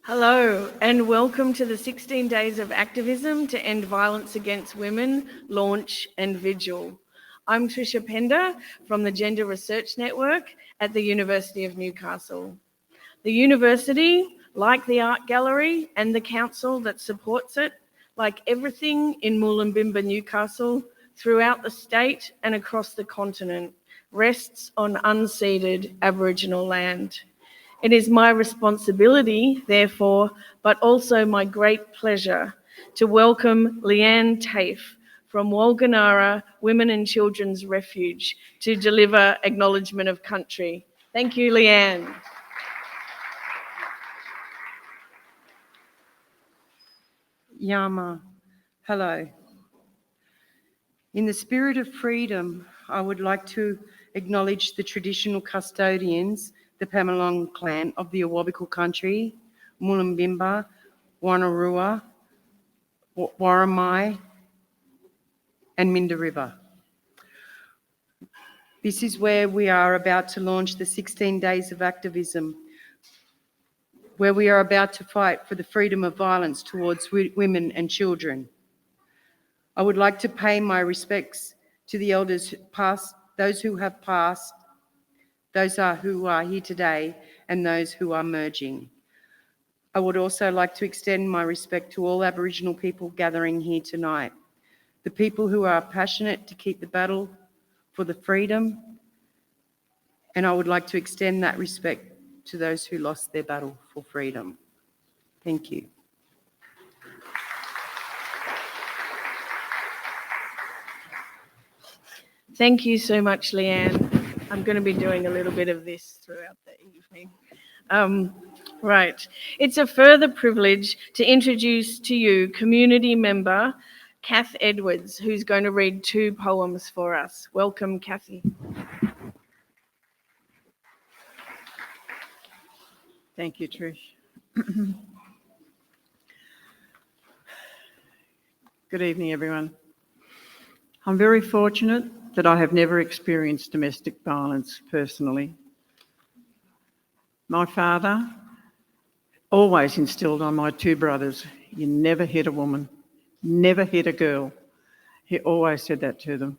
Hello, and welcome to the 16 Days of Activism to End Violence Against Women, Launch and Vigil. I'm Trisha Pender from the Gender Research Network at the University of Newcastle. The university, like the art gallery and the council that supports it, like everything in Mullimbimba, Newcastle, throughout the state and across the continent, rests on unceded Aboriginal land. It is my responsibility, therefore, but also my great pleasure to welcome Leanne Tafe from Walganara Women and Children's Refuge to deliver Acknowledgement of Country. Thank you, Leanne. Yama, hello. In the spirit of freedom, I would like to acknowledge the traditional custodians, the Pamalong clan of the Awabakal country, Mullumbimba, Wonnarua, Warramai, and Minda River. This is where we are about to launch the 16 Days of Activism, where we are about to fight for the freedom of violence towards women and children. I would like to pay my respects to the elders past, those who have passed, those who are here today, and those who are merging. I would also like to extend my respect to all Aboriginal people gathering here tonight, the people who are passionate to keep the battle for the freedom, and I would like to extend that respect to those who lost their battle for freedom. Thank you. Thank you so much, Leanne. I'm going to be doing a little bit of this throughout the evening. Right. It's a further privilege to introduce to you community member Kath Edwards, who's going to read 2 poems for us. Welcome, Kathy. Thank you, Trish. Good evening, everyone. I'm very fortunate that I have never experienced domestic violence personally. My father always instilled on my 2 brothers, you never hit a woman, never hit a girl. He always said that to them.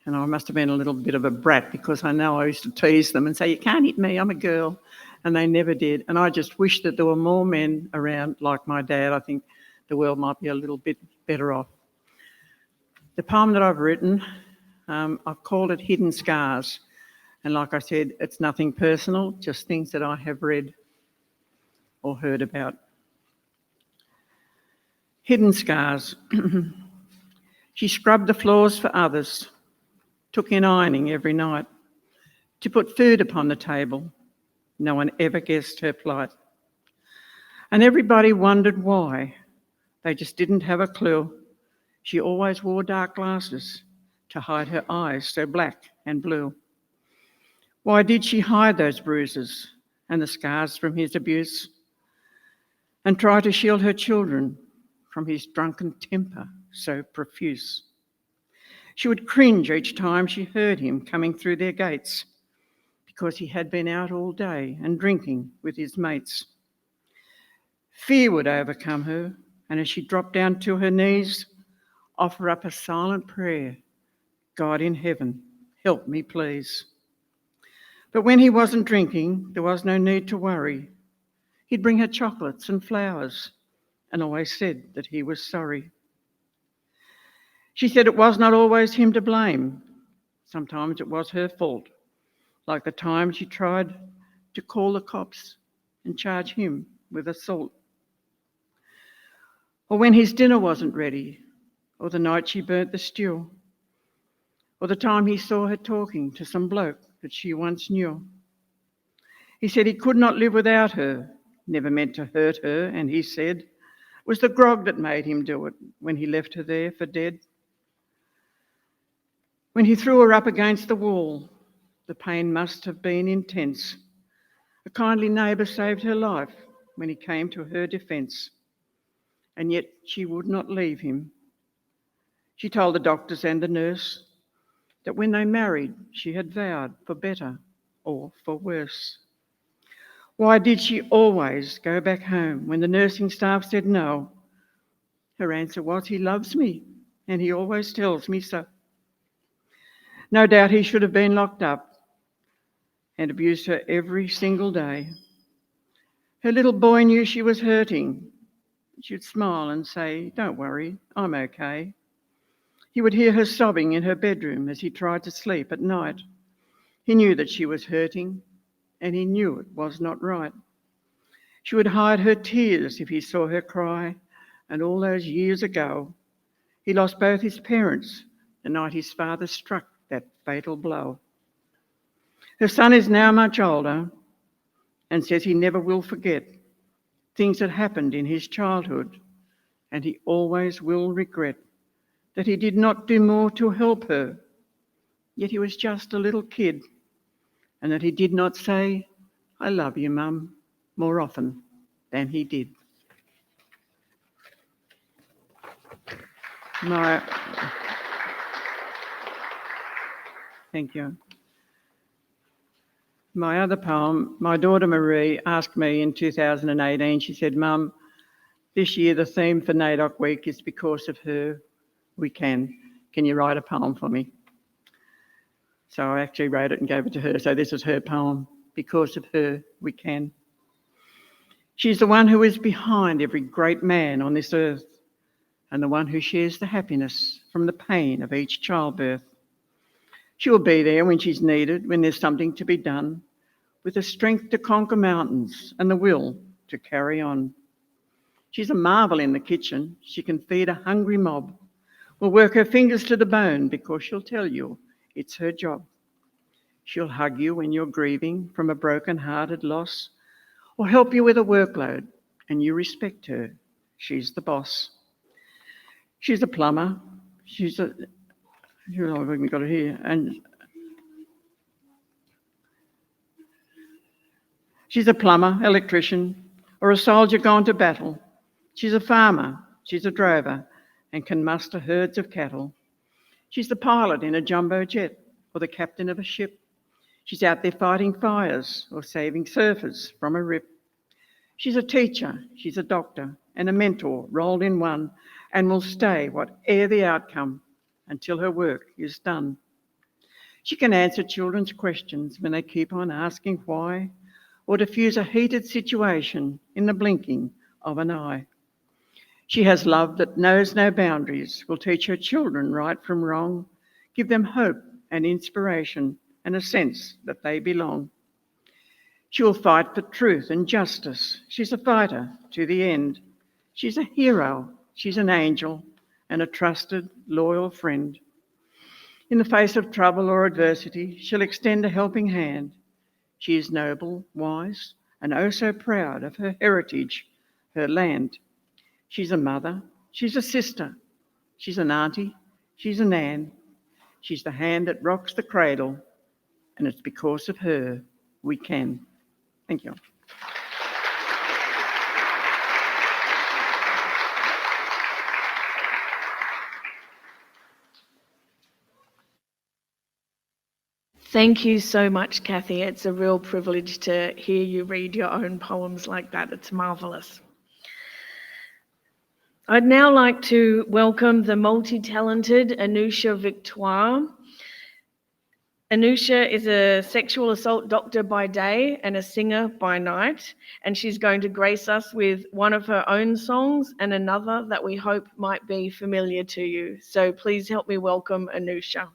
And I must have been a little bit of a brat because I know I used to tease them and say, you can't hit me, I'm a girl. And they never did. And I just wish that there were more men around like my dad. I think the world might be a little bit better off. The poem that I've written, I've called it Hidden Scars. And like I said, it's nothing personal, just things that I have read or heard about. Hidden scars. She scrubbed the floors for others, took in ironing every night, to put food upon the table. No one ever guessed her plight. And everybody wondered why. They just didn't have a clue. She always wore dark glasses to hide her eyes so black and blue. Why did she hide those bruises and the scars from his abuse and try to shield her children from his drunken temper so profuse? She would cringe each time she heard him coming through their gates because he had been out all day and drinking with his mates. Fear would overcome her, and as she dropped down to her knees, offer up a silent prayer, God in heaven, help me please. But when he wasn't drinking, there was no need to worry. He'd bring her chocolates and flowers and always said that he was sorry. She said it was not always him to blame. Sometimes it was her fault, like the time she tried to call the cops and charge him with assault. Or when his dinner wasn't ready, or the night she burnt the stew, or the time he saw her talking to some bloke that she once knew. He said he could not live without her, never meant to hurt her, and he said it was the grog that made him do it when he left her there for dead. When he threw her up against the wall, the pain must have been intense. A kindly neighbour saved her life when he came to her defence, and yet she would not leave him. She told the doctors and the nurse that when they married, she had vowed for better or for worse. Why did she always go back home when the nursing staff said no? Her answer was, he loves me, and he always tells me so. No doubt he should have been locked up and abused her every single day. Her little boy knew she was hurting. She'd smile and say, don't worry, I'm okay. He would hear her sobbing in her bedroom as he tried to sleep at night. He knew that she was hurting, and he knew it was not right. She would hide her tears if he saw her cry, and all those years ago, he lost both his parents the night his father struck that fatal blow. Her son is now much older and says he never will forget things that happened in his childhood, and he always will regret that he did not do more to help her, yet he was just a little kid, and that he did not say, I love you, Mum, more often than he did. Thank you. My other poem, my daughter Marie asked me in 2018, she said, Mum, this year the theme for NAIDOC Week is because of her, we can. Can you write a poem for me? So I actually wrote it and gave it to her. So this is her poem, because of her, we can. She's the one who is behind every great man on this earth, and the one who shares the happiness from the pain of each childbirth. She will be there when she's needed, when there's something to be done, with the strength to conquer mountains and the will to carry on. She's a marvel in the kitchen. She can feed a hungry mob, will work her fingers to the bone because she'll tell you it's her job. She'll hug you when you're grieving from a broken-hearted loss, or help you with a workload, and you respect her. She's the boss. She's a plumber. She's a we got it here. And she's a plumber, electrician, or a soldier gone to battle. She's a farmer. She's a drover and can muster herds of cattle. She's the pilot in a jumbo jet or the captain of a ship. She's out there fighting fires or saving surfers from a rip. She's a teacher. She's a doctor and a mentor rolled in one, and will stay whate'er the outcome until her work is done. She can answer children's questions when they keep on asking why, or diffuse a heated situation in the blinking of an eye. She has love that knows no boundaries, will teach her children right from wrong, give them hope and inspiration and a sense that they belong. She will fight for truth and justice. She's a fighter to the end. She's a hero, she's an angel, and a trusted, loyal friend. In the face of trouble or adversity, she'll extend a helping hand. She is noble, wise, and oh so proud of her heritage, her land. She's a mother, she's a sister, she's an auntie, she's a nan. She's the hand that rocks the cradle, and it's because of her we can. Thank you. Thank you so much, Kathy. It's a real privilege to hear you read your own poems like that. It's marvellous. I'd now like to welcome the multi-talented Anousha Victoire. Anousha is a sexual assault doctor by day and a singer by night, and she's going to grace us with one of her own songs and another that we hope might be familiar to you. So please help me welcome Anousha.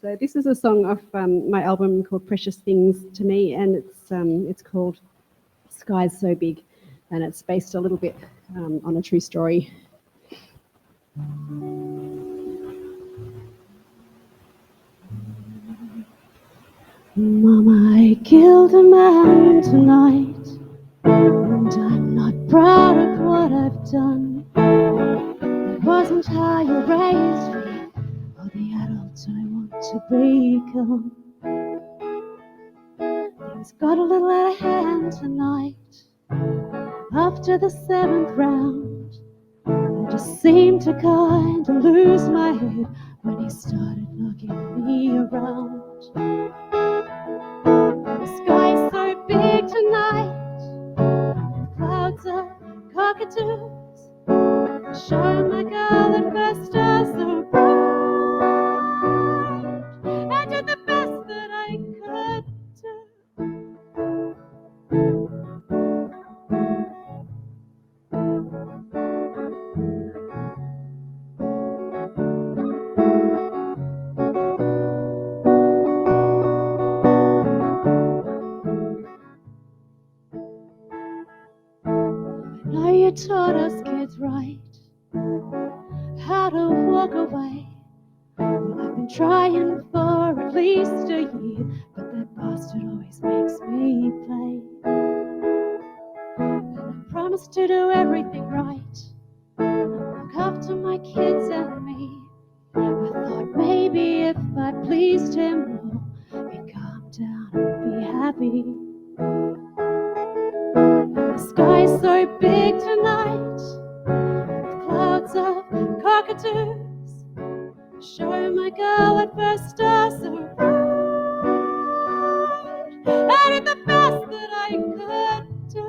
So this is a song off my album called Precious Things to Me, and it's called Sky's So Big, and it's based a little bit on a true story. Mama, I killed a man tonight, and I'm not proud of what I've done. It wasn't how you raised me, or the adult I want to become. Things got a little out of hand tonight. After the 7th round, I just seemed to kind of lose my head when he started knocking me around. The sky's so big tonight, clouds of cockatoos. Show my girl that first stars so bright. I did the best that I could do. Now you taught us kids right how to walk away. Well, I've been trying for at least a year, but that bastard always makes me play. And I promised to do everything right, look after my kids and me. I thought maybe if I pleased him more, he'd calm down and be happy. The sky's so big tonight, with clouds of cockatoos. Show my girl at first stars so bright. I did the best that I could do.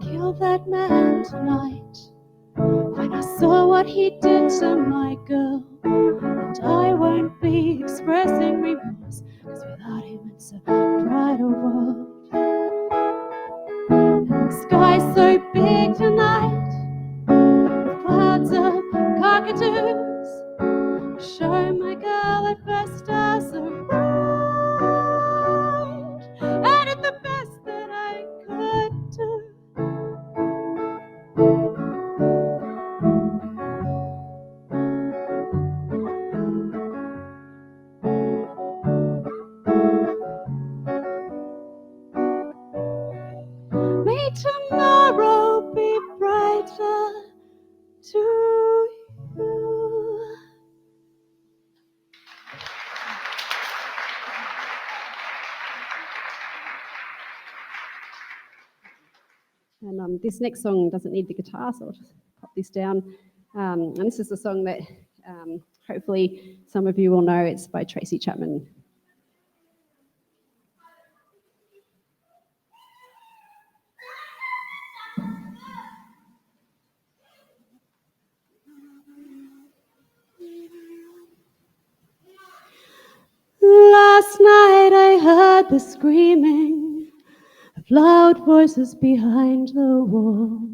Kill that man tonight when I saw what he did to my girl. And I won't be expressing remorse, cause without him it's a brighter world. And the sky's so big tonight, with clouds of cockatoos. Show my girl at first stars so bright. I did the best that I could do. May tomorrow be brighter to you. And this next song doesn't need the guitar, so I'll just pop this down. And this is a song that hopefully some of you will know. It's by Tracy Chapman. Last night I heard the screaming of loud voices behind the wall.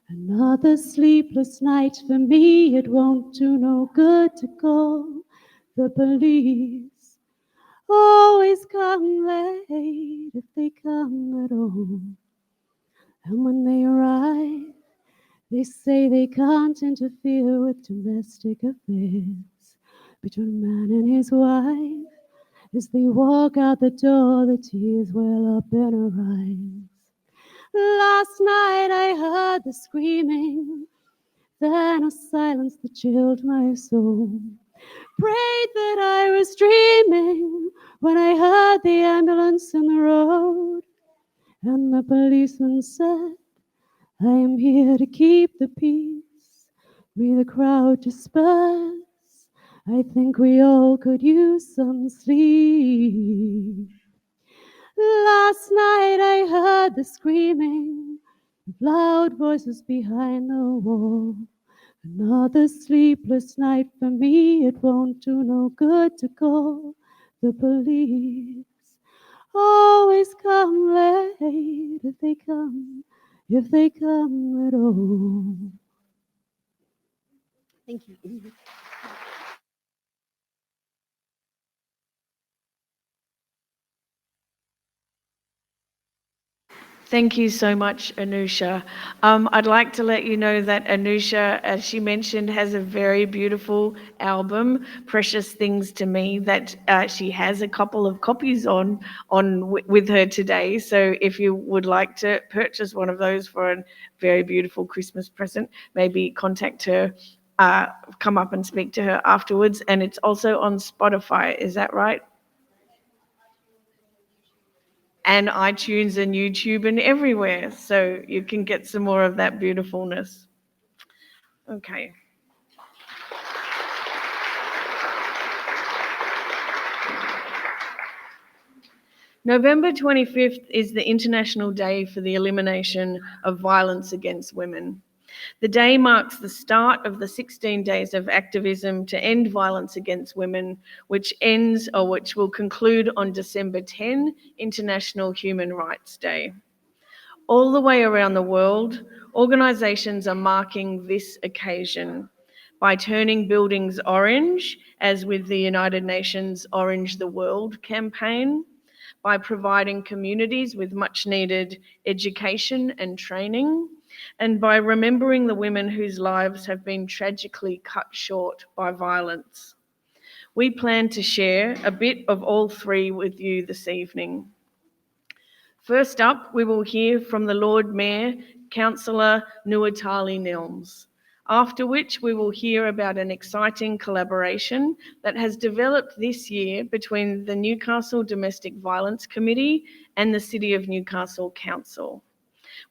Another sleepless night for me. It won't do no good to call the police. Always come late if they come at all. And when they arrive, they say they can't interfere with domestic affairs between a man and his wife. As they walk out the door, the tears well up in her eyes. Last night I heard the screaming, then a silence that chilled my soul. Prayed that I was dreaming when I heard the ambulance in the road. And the policeman said, I am here to keep the peace. May the crowd disperse. I think we all could use some sleep. Last night I heard the screaming of loud voices behind the wall. Another sleepless night for me. It won't do no good to call the police. Always come late if they come at all. Thank you. Thank you so much, Anousha. I'd like to let you know that Anousha, as she mentioned, has a very beautiful album, Precious Things to Me, that she has a couple of copies with her today. So if you would like to purchase one of those for a very beautiful Christmas present, maybe contact her, come up and speak to her afterwards. And it's also on Spotify, is that right? And iTunes and YouTube and everywhere. So you can get some more of that beautifulness. Okay. November 25th is the International Day for the Elimination of Violence Against Women. The day marks the start of the 16 Days of Activism to End Violence Against Women, which will conclude on December 10, International Human Rights Day. All the way around the world, organisations are marking this occasion by turning buildings orange, as with the United Nations Orange the World campaign, by providing communities with much needed education and training, and by remembering the women whose lives have been tragically cut short by violence. We plan to share a bit of all three with you this evening. First up, we will hear from the Lord Mayor, Councillor Nuatali Nilms, after which we will hear about an exciting collaboration that has developed this year between the Newcastle Domestic Violence Committee and the City of Newcastle Council.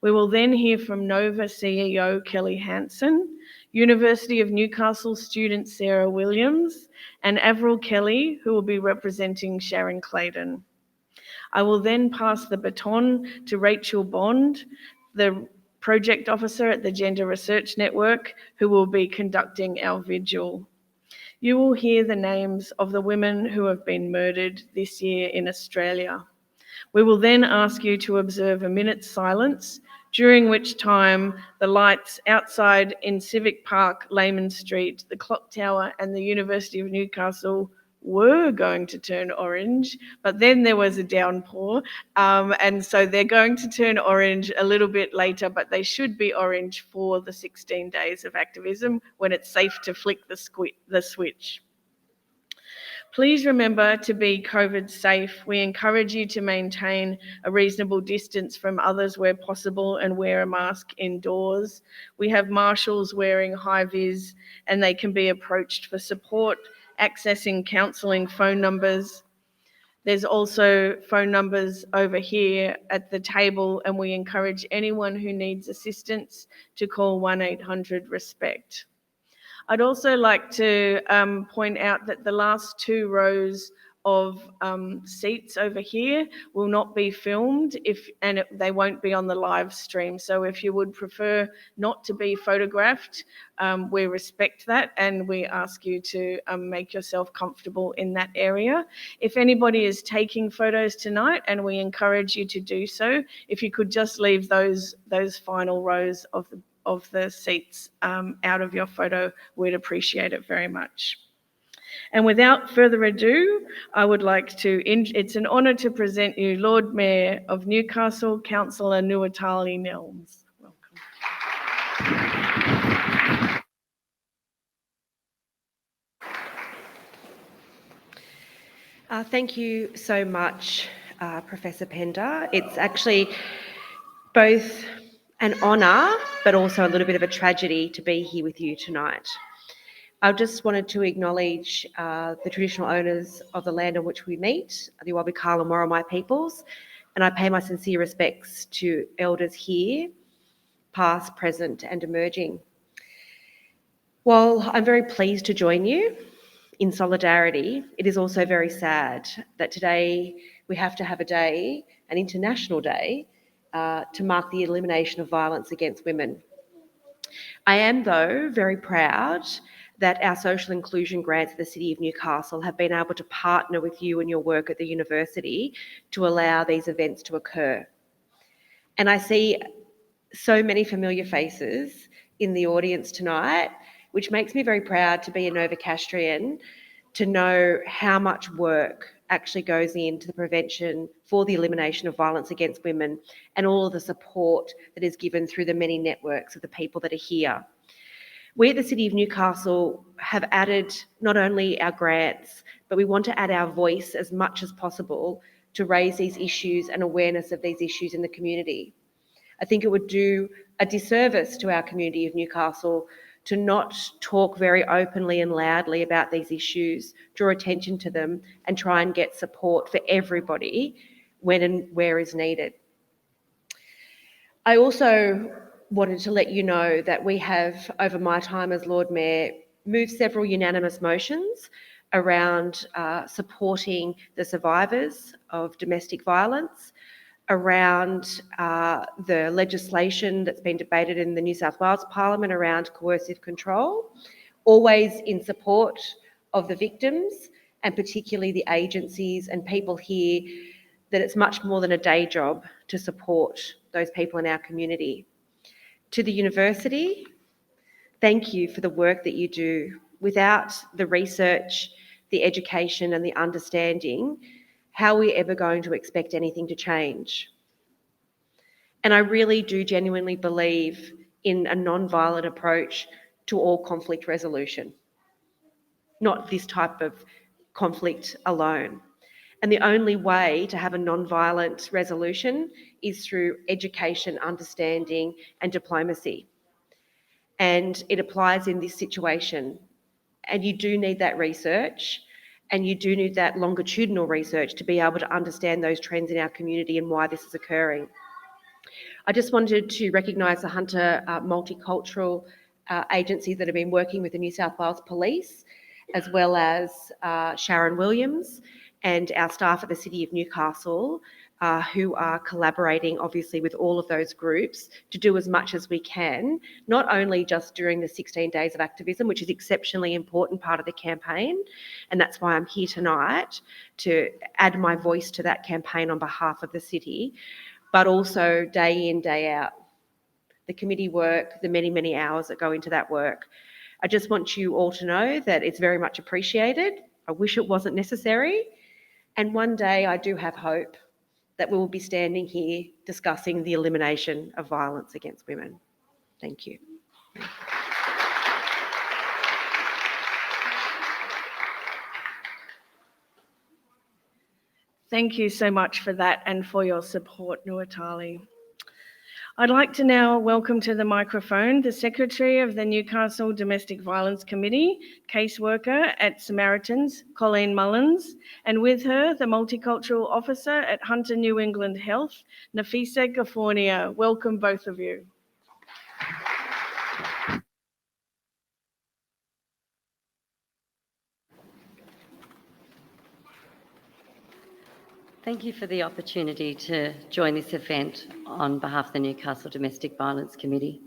We will then hear from Nova CEO Kelly Hansen, University of Newcastle student Sarah Williams, and Avril Kelly, who will be representing Sharon Clayton. I will then pass the baton to Rachel Bond, the project officer at the Gender Research Network, who will be conducting our vigil. You will hear the names of the women who have been murdered this year in Australia. We will then ask you to observe a minute's silence, during which time the lights outside in Civic Park, Layman Street, the Clock Tower and the University of Newcastle were going to turn orange, but then there was a downpour, and so they're going to turn orange a little bit later, but they should be orange for the 16 days of activism when it's safe to flick the switch. Please remember to be COVID safe. We encourage you to maintain a reasonable distance from others where possible and wear a mask indoors. We have marshals wearing high-vis and they can be approached for support, accessing counselling phone numbers. There's also phone numbers over here at the table, and we encourage anyone who needs assistance to call 1-800-RESPECT. I'd also like to point out that the last two rows of seats over here will not be filmed they won't be on the live stream. So if you would prefer not to be photographed, we respect that and we ask you to make yourself comfortable in that area. If anybody is taking photos tonight, and we encourage you to do so, if you could just leave those final rows of the seats out of your photo, we'd appreciate it very much. And without further ado, I would like it's an honour to present you Lord Mayor of Newcastle, Councillor Nuatali Nilms. Welcome. Thank you so much, Professor Pender. It's actually both an honour, but also a little bit of a tragedy to be here with you tonight. I just wanted to acknowledge the traditional owners of the land on which we meet, the Wabikal and Worimi peoples, and I pay my sincere respects to elders here, past, present and emerging. While I'm very pleased to join you in solidarity, it is also very sad that today we have to have a day, an international day, to mark the elimination of violence against women. I am, though, very proud that our social inclusion grants at the City of Newcastle have been able to partner with you and your work at the university to allow these events to occur. And I see so many familiar faces in the audience tonight, which makes me very proud to be a Novocastrian, to know how much work actually goes into the prevention for the elimination of violence against women and all of the support that is given through the many networks of the people that are here. We at the City of Newcastle have added not only our grants, but we want to add our voice as much as possible to raise these issues and awareness of these issues in the community. I think it would do a disservice to our community of Newcastle to not talk very openly and loudly about these issues, draw attention to them, and try and get support for everybody when and where is needed. I also wanted to let you know that we have, over my time as Lord Mayor, moved several unanimous motions around supporting the survivors of domestic violence, around the legislation that's been debated in the New South Wales Parliament around coercive control, always in support of the victims and particularly the agencies and people here, that it's much more than a day job to support those people in our community. To the university, thank you for the work that you do. Without the research, the education and the understanding, how are we ever going to expect anything to change? And I really do genuinely believe in a non-violent approach to all conflict resolution, not this type of conflict alone. And the only way to have a non-violent resolution is through education, understanding and diplomacy. And it applies in this situation. And you do need that research, and you do need that longitudinal research to be able to understand those trends in our community and why this is occurring. I just wanted to recognise the Hunter Multicultural agencies that have been working with the New South Wales Police, as well as Sharon Williams and our staff at the City of Newcastle, who are collaborating obviously with all of those groups to do as much as we can, not only just during the 16 Days of Activism, which is an exceptionally important part of the campaign, and that's why I'm here tonight to add my voice to that campaign on behalf of the city, but also day in, day out. The committee work, the many, many hours that go into that work. I just want you all to know that it's very much appreciated. I wish it wasn't necessary. And one day I do have hope that we will be standing here discussing the elimination of violence against women. Thank you. Thank you so much for that and for your support, Nuatali. I'd like to now welcome to the microphone the Secretary of the Newcastle Domestic Violence Committee, caseworker at Samaritans, Colleen Mullins, and with her, the Multicultural Officer at Hunter New England Health, Nafiseh Ghafournia. Welcome, both of you. Thank you for the opportunity to join this event on behalf of the Newcastle Domestic Violence Committee.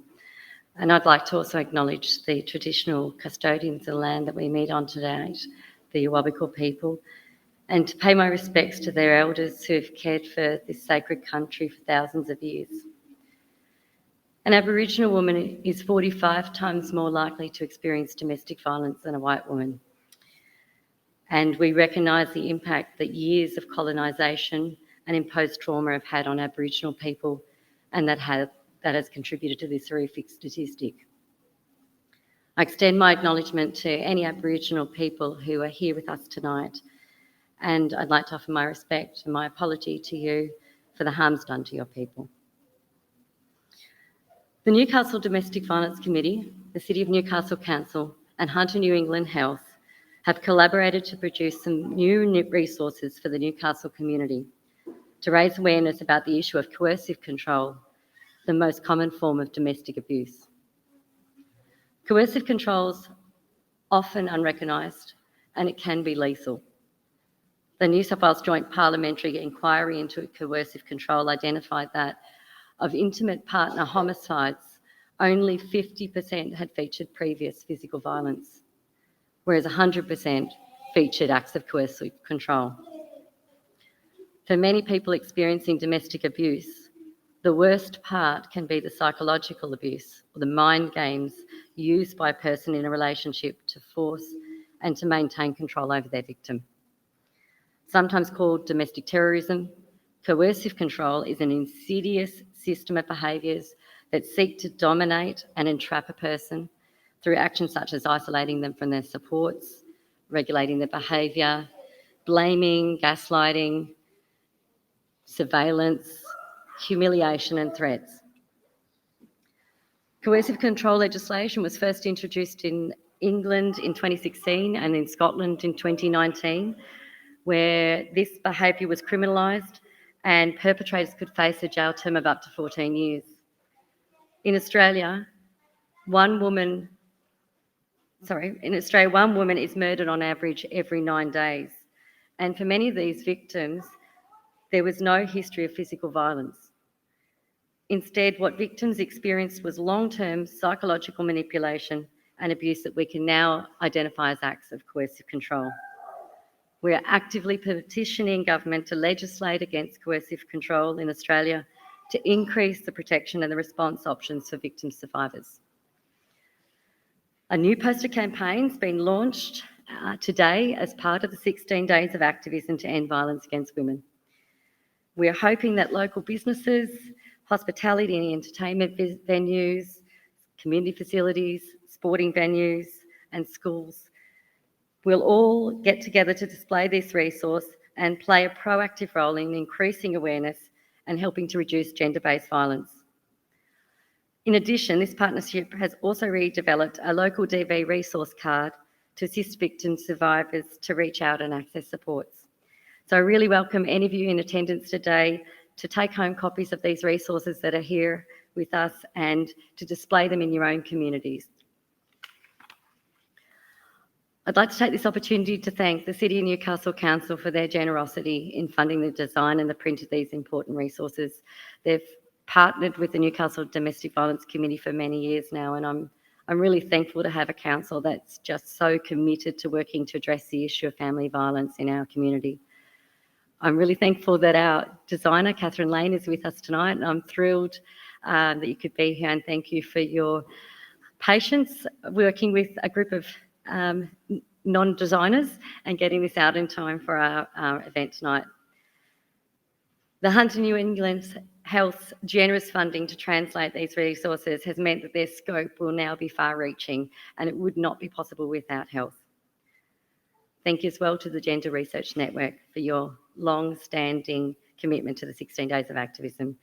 And I'd like to also acknowledge the traditional custodians of the land that we meet on today, the Awabakal people, and to pay my respects to their elders who've cared for this sacred country for thousands of years. An Aboriginal woman is 45 times more likely to experience domestic violence than a white woman. And we recognise the impact that years of colonisation and imposed trauma have had on Aboriginal people, and that has contributed to this horrific statistic. I extend my acknowledgement to any Aboriginal people who are here with us tonight, and I'd like to offer my respect and my apology to you for the harms done to your people. The Newcastle Domestic Violence Committee, the City of Newcastle Council and Hunter New England Health have collaborated to produce some new resources for the Newcastle community to raise awareness about the issue of coercive control, the most common form of domestic abuse. Coercive control is often unrecognised and it can be lethal. The New South Wales Joint Parliamentary Inquiry into Coercive Control identified that of intimate partner homicides, only 50% had featured previous physical violence, whereas 100% featured acts of coercive control. For many people experiencing domestic abuse, the worst part can be the psychological abuse or the mind games used by a person in a relationship to force and to maintain control over their victim. Sometimes called domestic terrorism, coercive control is an insidious system of behaviours that seek to dominate and entrap a person through actions such as isolating them from their supports, regulating their behaviour, blaming, gaslighting, surveillance, humiliation and threats. Coercive control legislation was first introduced in England in 2016 and in Scotland in 2019, where this behaviour was criminalised and perpetrators could face a jail term of up to 14 years. In Australia, one woman is murdered on average every 9 days. And for many of these victims, there was no history of physical violence. Instead, what victims experienced was long-term psychological manipulation and abuse that we can now identify as acts of coercive control. We are actively petitioning government to legislate against coercive control in Australia to increase the protection and the response options for victim survivors. A new poster campaign has been launched today as part of the 16 Days of Activism to End Violence Against Women. We are hoping that local businesses, hospitality and entertainment venues, community facilities, sporting venues and schools will all get together to display this resource and play a proactive role in increasing awareness and helping to reduce gender-based violence. In addition, this partnership has also redeveloped a local DV resource card to assist victim survivors to reach out and access supports. So I really welcome any of you in attendance today to take home copies of these resources that are here with us and to display them in your own communities. I'd like to take this opportunity to thank the City of Newcastle Council for their generosity in funding the design and the print of these important resources. They've partnered with the Newcastle Domestic Violence Committee for many years now, and I'm really thankful to have a council that's just so committed to working to address the issue of family violence in our community. I'm really thankful that our designer, Catherine Lane, is with us tonight, and I'm thrilled that you could be here, and thank you for your patience working with a group of non-designers and getting this out in time for our event tonight. The Hunter New England Health's generous funding to translate these resources has meant that their scope will now be far-reaching, and it would not be possible without health. Thank you as well to the Gender Research Network for your long-standing commitment to the 16 Days of Activism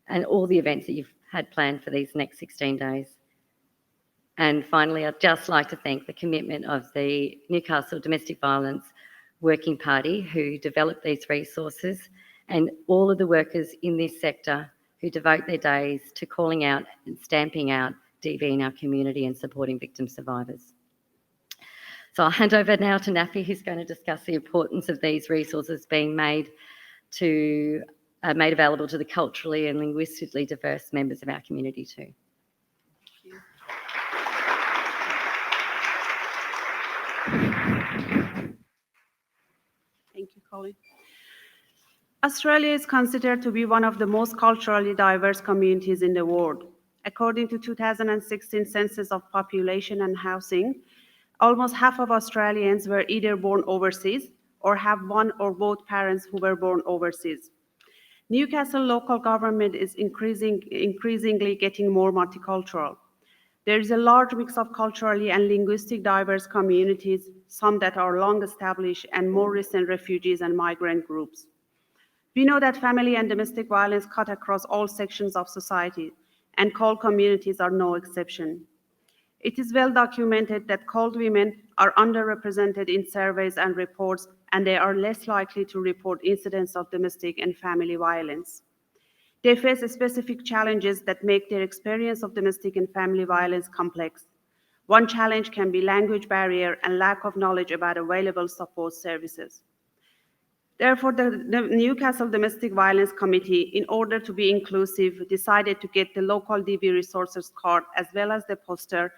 and all the events that you've had planned for these next 16 days. And finally, I'd just like to thank the commitment of the Newcastle Domestic Violence Working Party who developed these resources and all of the workers in this sector who devote their days to calling out and stamping out DV in our community and supporting victim survivors. So I'll hand over now to Nafi, who's going to discuss the importance of these resources being made available to the culturally and linguistically diverse members of our community too. Thank you, Colleen. Australia is considered to be one of the most culturally diverse communities in the world. According to 2016 Census of Population and Housing, almost half of Australians were either born overseas or have one or both parents who were born overseas. Newcastle local government is increasingly getting more multicultural. There is a large mix of culturally and linguistic diverse communities, some that are long established and more recent refugees and migrant groups. We know that family and domestic violence cut across all sections of society, and CALD communities are no exception. It is well documented that CALD women are underrepresented in surveys and reports, and they are less likely to report incidents of domestic and family violence. They face specific challenges that make their experience of domestic and family violence complex. One challenge can be language barrier and lack of knowledge about available support services. Therefore, the Newcastle Domestic Violence Committee, in order to be inclusive, decided to get the local DV resources card as well as the poster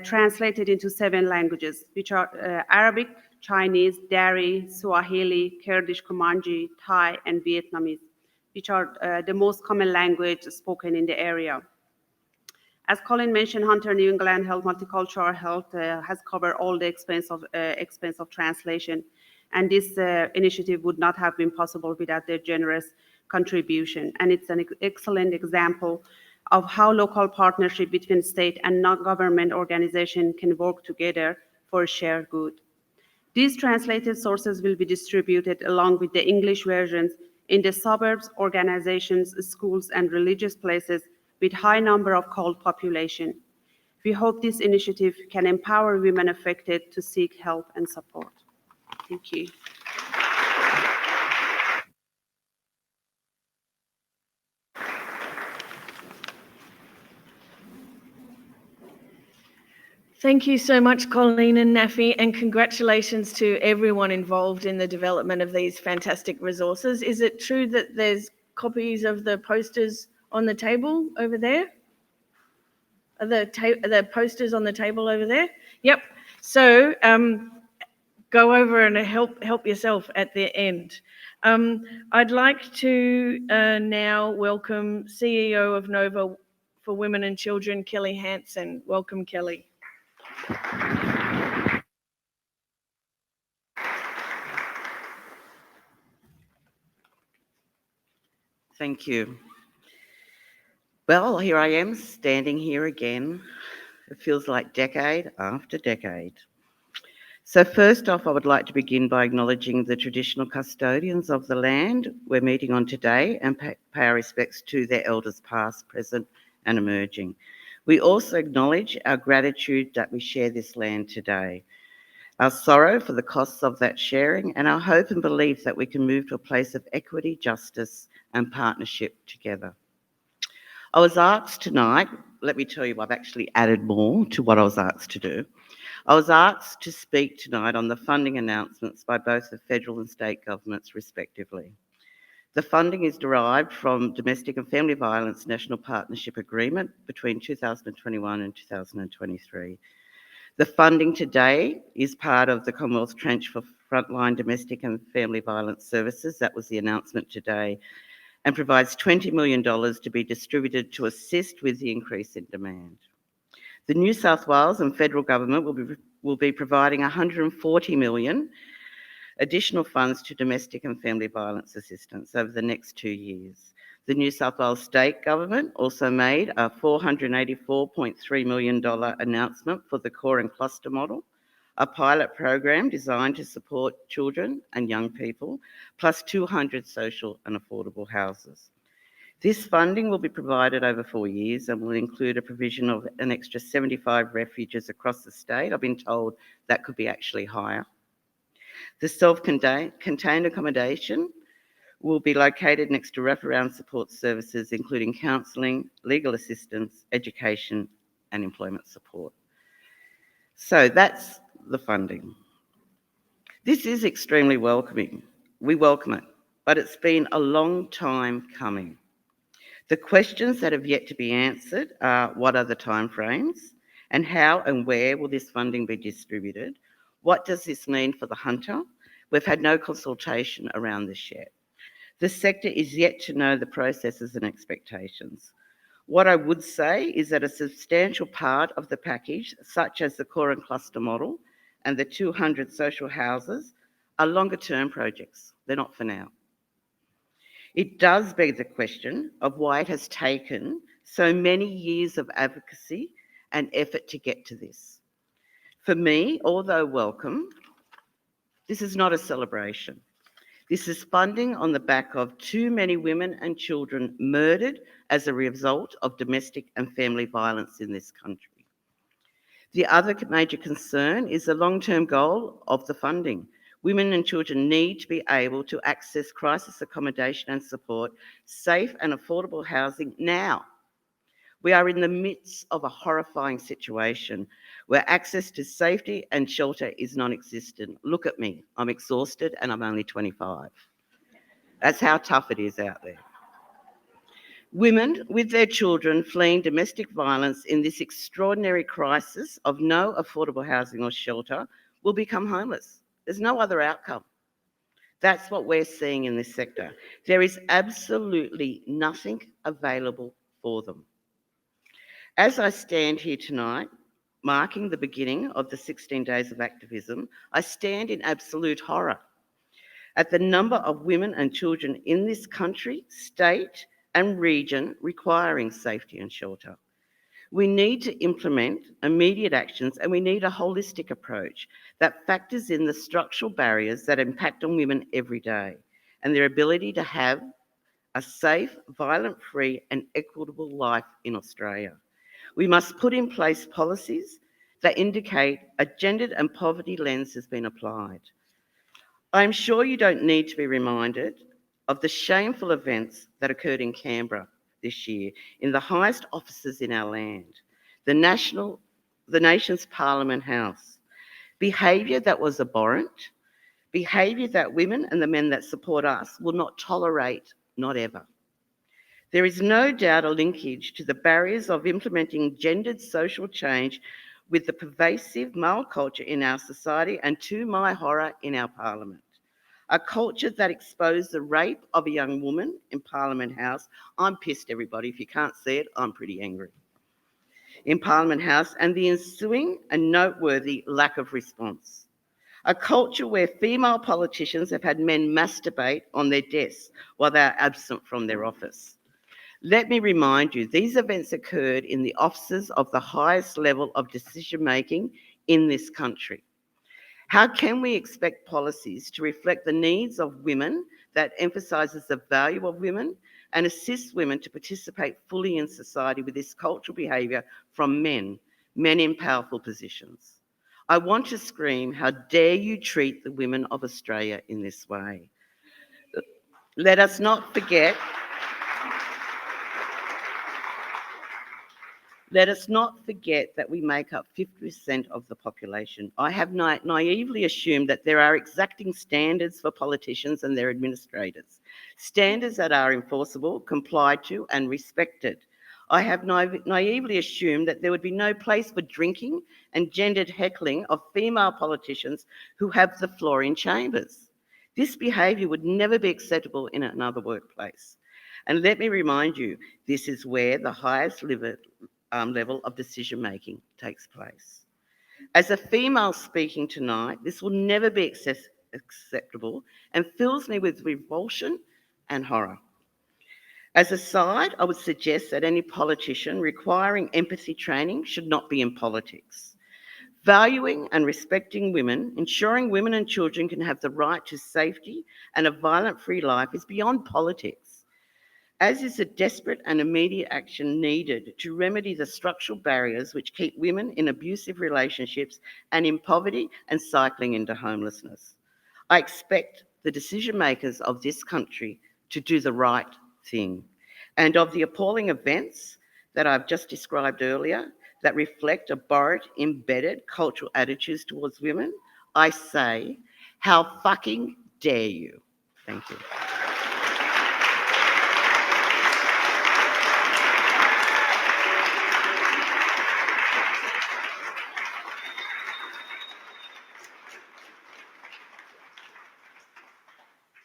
translated into 7 languages, which are Arabic, Chinese, Dari, Swahili, Kurdish, Kumanji, Thai, and Vietnamese, which are the most common language spoken in the area. As Colleen mentioned, Hunter New England Health, Multicultural Health has covered all the expense of translation, and this initiative would not have been possible without their generous contribution. And it's an excellent example of how local partnership between state and non-government organizations can work together for a shared good. These translated sources will be distributed along with the English versions in the suburbs, organizations, schools, and religious places with high number of called population. We hope this initiative can empower women affected to seek help and support. Thank you. Thank you so much, Colleen and Nafi, and congratulations to everyone involved in the development of these fantastic resources. Is it true that there's copies of the posters on the table over there? Are the posters on the table over there? Yep. So go over and help yourself at the end. I'd like to now welcome CEO of Nova for Women and Children, Kelly Hansen. Welcome, Kelly. Thank you. Well, here I am standing here again. It feels like decade after decade. So first off, I would like to begin by acknowledging the traditional custodians of the land we're meeting on today and pay our respects to their elders past, present and emerging. We also acknowledge our gratitude that we share this land today, our sorrow for the costs of that sharing, and our hope and belief that we can move to a place of equity, justice and partnership together. I was asked tonight, let me tell you, I've actually added more to what I was asked to do. I was asked to speak tonight on the funding announcements by both the federal and state governments respectively. The funding is derived from Domestic and Family Violence National Partnership Agreement between 2021 and 2023. The funding today is part of the Commonwealth Tranche for Frontline Domestic and Family Violence Services. That was the announcement today, and provides $20 million to be distributed to assist with the increase in demand. The New South Wales and federal government will be providing $140 million additional funds to domestic and family violence assistance over the next 2 years. The New South Wales state government also made a $484.3 million announcement for the core and cluster model, a pilot program designed to support children and young people, plus 200 social and affordable houses. This funding will be provided over 4 years and will include a provision of an extra 75 refuges across the state. I've been told that could be actually higher. The self-contained accommodation will be located next to wraparound support services, including counselling, legal assistance, education, and employment support. So that's the funding. This is extremely welcoming. We welcome it, but it's been a long time coming. The questions that have yet to be answered are: what are the timeframes, and how and where will this funding be distributed? What does this mean for the hunter? We've had no consultation around this yet. The sector is yet to know the processes and expectations. What I would say is that a substantial part of the package, such as the core and cluster model and the 200 social houses, are longer term projects. They're not for now. It does beg the question of why it has taken so many years of advocacy and effort to get to this. For me, although welcome, this is not a celebration. This is funding on the back of too many women and children murdered as a result of domestic and family violence in this country. The other major concern is the long-term goal of the funding. Women and children need to be able to access crisis accommodation and support, safe and affordable housing now. We are in the midst of a horrifying situation where access to safety and shelter is non-existent. Look at me, I'm exhausted and I'm only 25. That's how tough it is out there. Women with their children fleeing domestic violence in this extraordinary crisis of no affordable housing or shelter will become homeless. There's no other outcome. That's what we're seeing in this sector. There is absolutely nothing available for them. As I stand here tonight, marking the beginning of the 16 Days of Activism, I stand in absolute horror at the number of women and children in this country, state, and region requiring safety and shelter. We need to implement immediate actions, and we need a holistic approach that factors in the structural barriers that impact on women every day and their ability to have a safe, violent-free and equitable life in Australia. We must put in place policies that indicate a gendered and poverty lens has been applied. I'm sure you don't need to be reminded of the shameful events that occurred in Canberra this year in the highest offices in our land, the nation's Parliament House. Behaviour that was abhorrent, behaviour that women and the men that support us will not tolerate, not ever. There is no doubt a linkage to the barriers of implementing gendered social change with the pervasive male culture in our society and, to my horror, in our Parliament. A culture that exposed the rape of a young woman in Parliament House. I'm pissed, everybody. If you can't see it, I'm pretty angry. In Parliament House, and the ensuing and noteworthy lack of response. A culture where female politicians have had men masturbate on their desks while they are absent from their office. Let me remind you, these events occurred in the offices of the highest level of decision-making in this country. How can we expect policies to reflect the needs of women that emphasises the value of women and assists women to participate fully in society with this cultural behaviour from men in powerful positions? I want to scream, how dare you treat the women of Australia in this way? Let us not forget that we make up 50% of the population. I have naively assumed that there are exacting standards for politicians and their administrators, standards that are enforceable, complied to, and respected. I have naively assumed that there would be no place for drinking and gendered heckling of female politicians who have the floor in chambers. This behaviour would never be acceptable in another workplace. And let me remind you, this is where the highest level of decision-making takes place. As a female speaking tonight, this will never be acceptable and fills me with revulsion and horror. As a side, I would suggest that any politician requiring empathy training should not be in politics. Valuing and respecting women, ensuring women and children can have the right to safety and a violent-free life is beyond politics, as is a desperate and immediate action needed to remedy the structural barriers which keep women in abusive relationships and in poverty and cycling into homelessness. I expect the decision makers of this country to do the right thing. And of the appalling events that I've just described earlier that reflect a borrowed, embedded cultural attitudes towards women, I say, how fucking dare you? Thank you.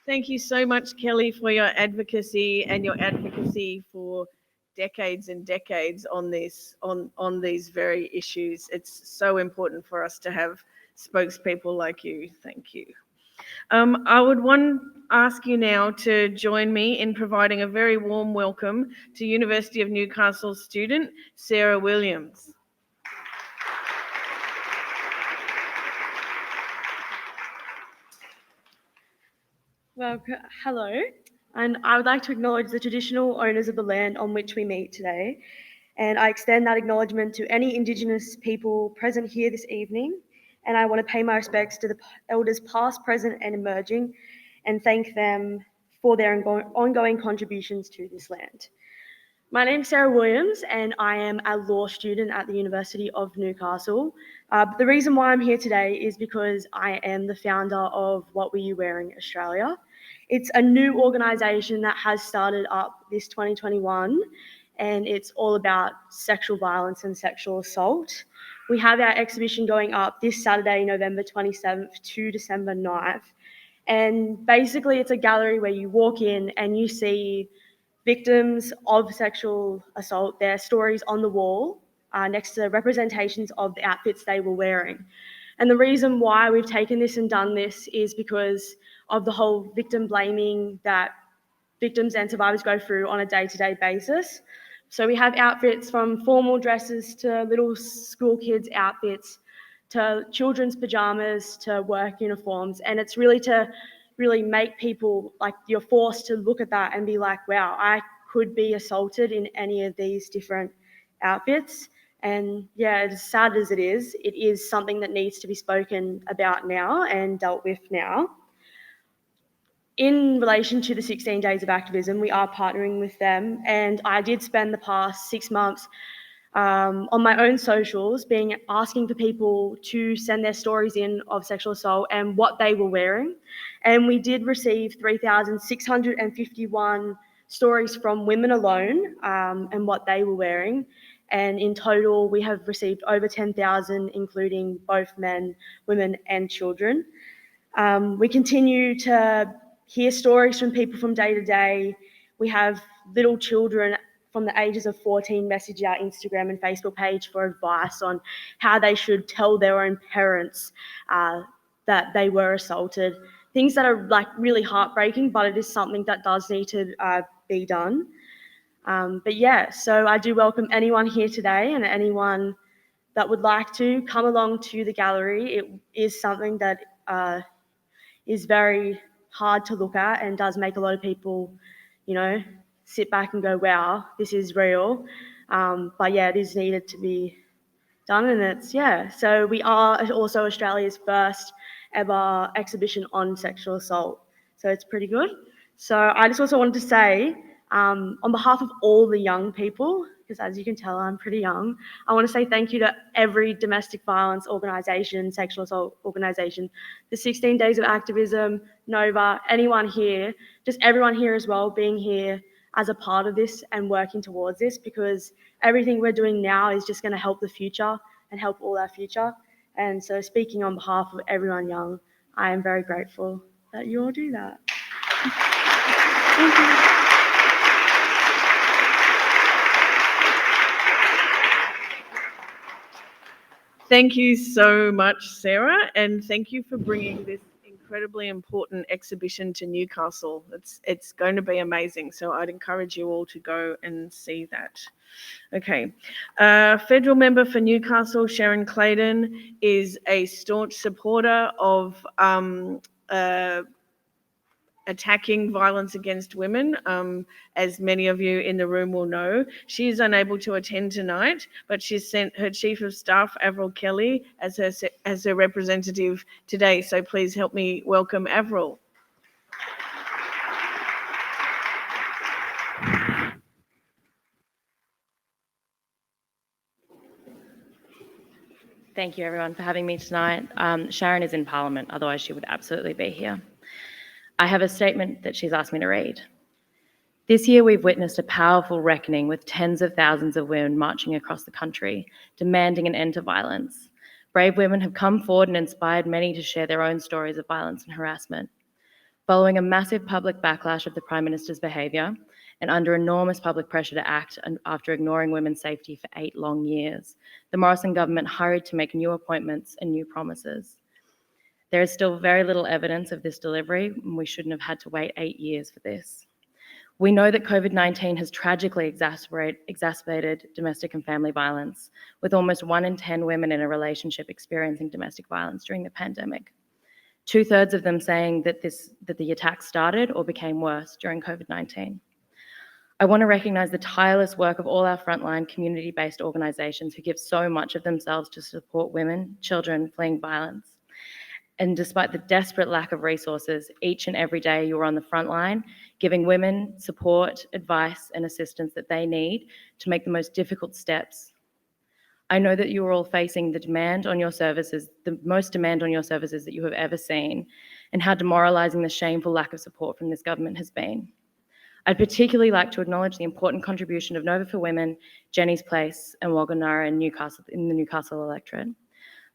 Thank you so much, Kelly, for your advocacy and your advocacy for decades and decades on these very issues. It's so important for us to have spokespeople like you. Thank you. I would ask you now to join me in providing a very warm welcome to University of Newcastle student Sarah Williams. Well, hello, and I would like to acknowledge the traditional owners of the land on which we meet today, and I extend that acknowledgement to any Indigenous people present here this evening, and I want to pay my respects to the elders past, present and emerging, and thank them for their ongoing contributions to this land. My name's Sarah Williams, and I am a law student at the University of Newcastle. The reason why I'm here today is because I am the founder of What Were You Wearing Australia. It's a new organisation that has started up this 2021, and it's all about sexual violence and sexual assault. We have our exhibition going up this Saturday, November 27th to December 9th. And basically, it's a gallery where you walk in and you see victims of sexual assault, their stories on the wall next to representations of the outfits they were wearing. And the reason why we've taken this and done this is because of the whole victim blaming that victims and survivors go through on a day-to-day basis. So we have outfits from formal dresses to little school kids' outfits to children's pajamas to work uniforms. And it's really to really make people, like, you're forced to look at that and be like, wow, I could be assaulted in any of these different outfits. And yeah, as sad as it is something that needs to be spoken about now and dealt with now. In relation to the 16 Days of Activism, we are partnering with them, and I did spend the past 6 months on my own socials asking for people to send their stories in of sexual assault and what they were wearing. And we did receive 3,651 stories from women alone and what they were wearing. And in total, we have received over 10,000, including both men, women, and children. We continue to hear stories from people from day to day. We have little children from the ages of 14 message our Instagram and Facebook page for advice on how they should tell their own parents that they were assaulted. Things that are like really heartbreaking, but it is something that does need to be done. But yeah, so I do welcome anyone here today and anyone that would like to come along to the gallery. It is something that is very hard to look at and does make a lot of people, sit back and go, wow, this is real. But yeah, it is needed to be done, and so we are also Australia's first ever exhibition on sexual assault. So it's pretty good. So I just also wanted to say, on behalf of all the young people, because as you can tell, I'm pretty young, I want to say thank you to every domestic violence organisation, sexual assault organisation, the 16 Days of Activism, Nova, anyone here, just everyone here as well, being here as a part of this and working towards this, because everything we're doing now is just going to help the future and help all our future. And so speaking on behalf of everyone young, I am very grateful that you all do that. Thank you. Thank you so much, Sarah, and thank you for bringing this incredibly important exhibition to Newcastle. It's going to be amazing, so I'd encourage you all to go and see that. Okay, federal member for Newcastle, Sharon Clayton, is a staunch supporter of attacking violence against women, as many of you in the room will know. She is unable to attend tonight, but she's sent her Chief of Staff, Avril Kelly, as her representative today. So please help me welcome Avril. Thank you, everyone, for having me tonight. Sharon is in Parliament, otherwise she would absolutely be here. I have a statement that she's asked me to read. This year, we've witnessed a powerful reckoning with tens of thousands of women marching across the country, demanding an end to violence. Brave women have come forward and inspired many to share their own stories of violence and harassment. Following a massive public backlash of the Prime Minister's behaviour and under enormous public pressure to act after ignoring women's safety for 8 long years, the Morrison government hurried to make new appointments and new promises. There is still very little evidence of this delivery, and we shouldn't have had to wait 8 years for this. We know that COVID-19 has tragically exacerbated domestic and family violence, with almost 1 in 10 women in a relationship experiencing domestic violence during the pandemic. 2/3 of them saying that the attack started or became worse during COVID-19. I want to recognise the tireless work of all our frontline community-based organisations who give so much of themselves to support women, children fleeing violence. And despite the desperate lack of resources, each and every day you're on the front line, giving women support, advice, and assistance that they need to make the most difficult steps. I know that you are all facing the demand on your services, the most demand on your services that you have ever seen, and how demoralising the shameful lack of support from this government has been. I'd particularly like to acknowledge the important contribution of Nova for Women, Jenny's Place, and Wollongongara in the Newcastle electorate.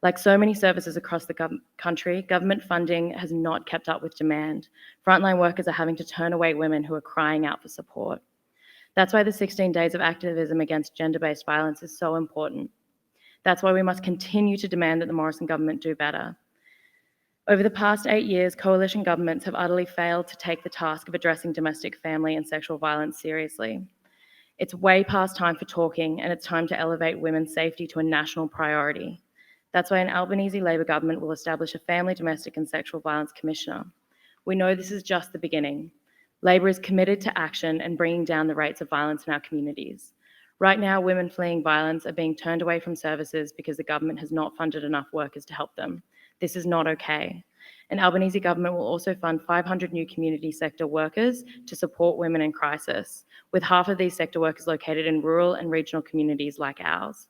Like so many services across the country, government funding has not kept up with demand. Frontline workers are having to turn away women who are crying out for support. That's why the 16 days of activism against gender-based violence is so important. That's why we must continue to demand that the Morrison government do better. Over the past 8 years, coalition governments have utterly failed to take the task of addressing domestic, family, and sexual violence seriously. It's way past time for talking, and it's time to elevate women's safety to a national priority. That's why an Albanese Labor government will establish a Family, Domestic, and Sexual Violence Commissioner. We know this is just the beginning. Labor is committed to action and bringing down the rates of violence in our communities. Right now, women fleeing violence are being turned away from services because the government has not funded enough workers to help them. This is not okay. An Albanese government will also fund 500 new community sector workers to support women in crisis, with half of these sector workers located in rural and regional communities like ours.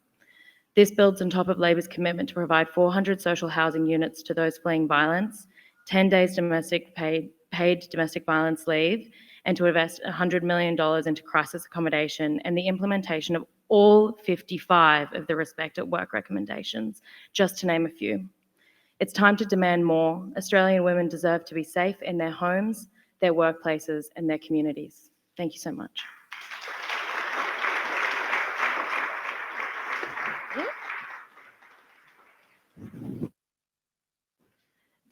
This builds on top of Labor's commitment to provide 400 social housing units to those fleeing violence, 10 days paid domestic violence leave, and to invest $100 million into crisis accommodation and the implementation of all 55 of the Respect at Work recommendations, just to name a few. It's time to demand more. Australian women deserve to be safe in their homes, their workplaces, and their communities. Thank you so much.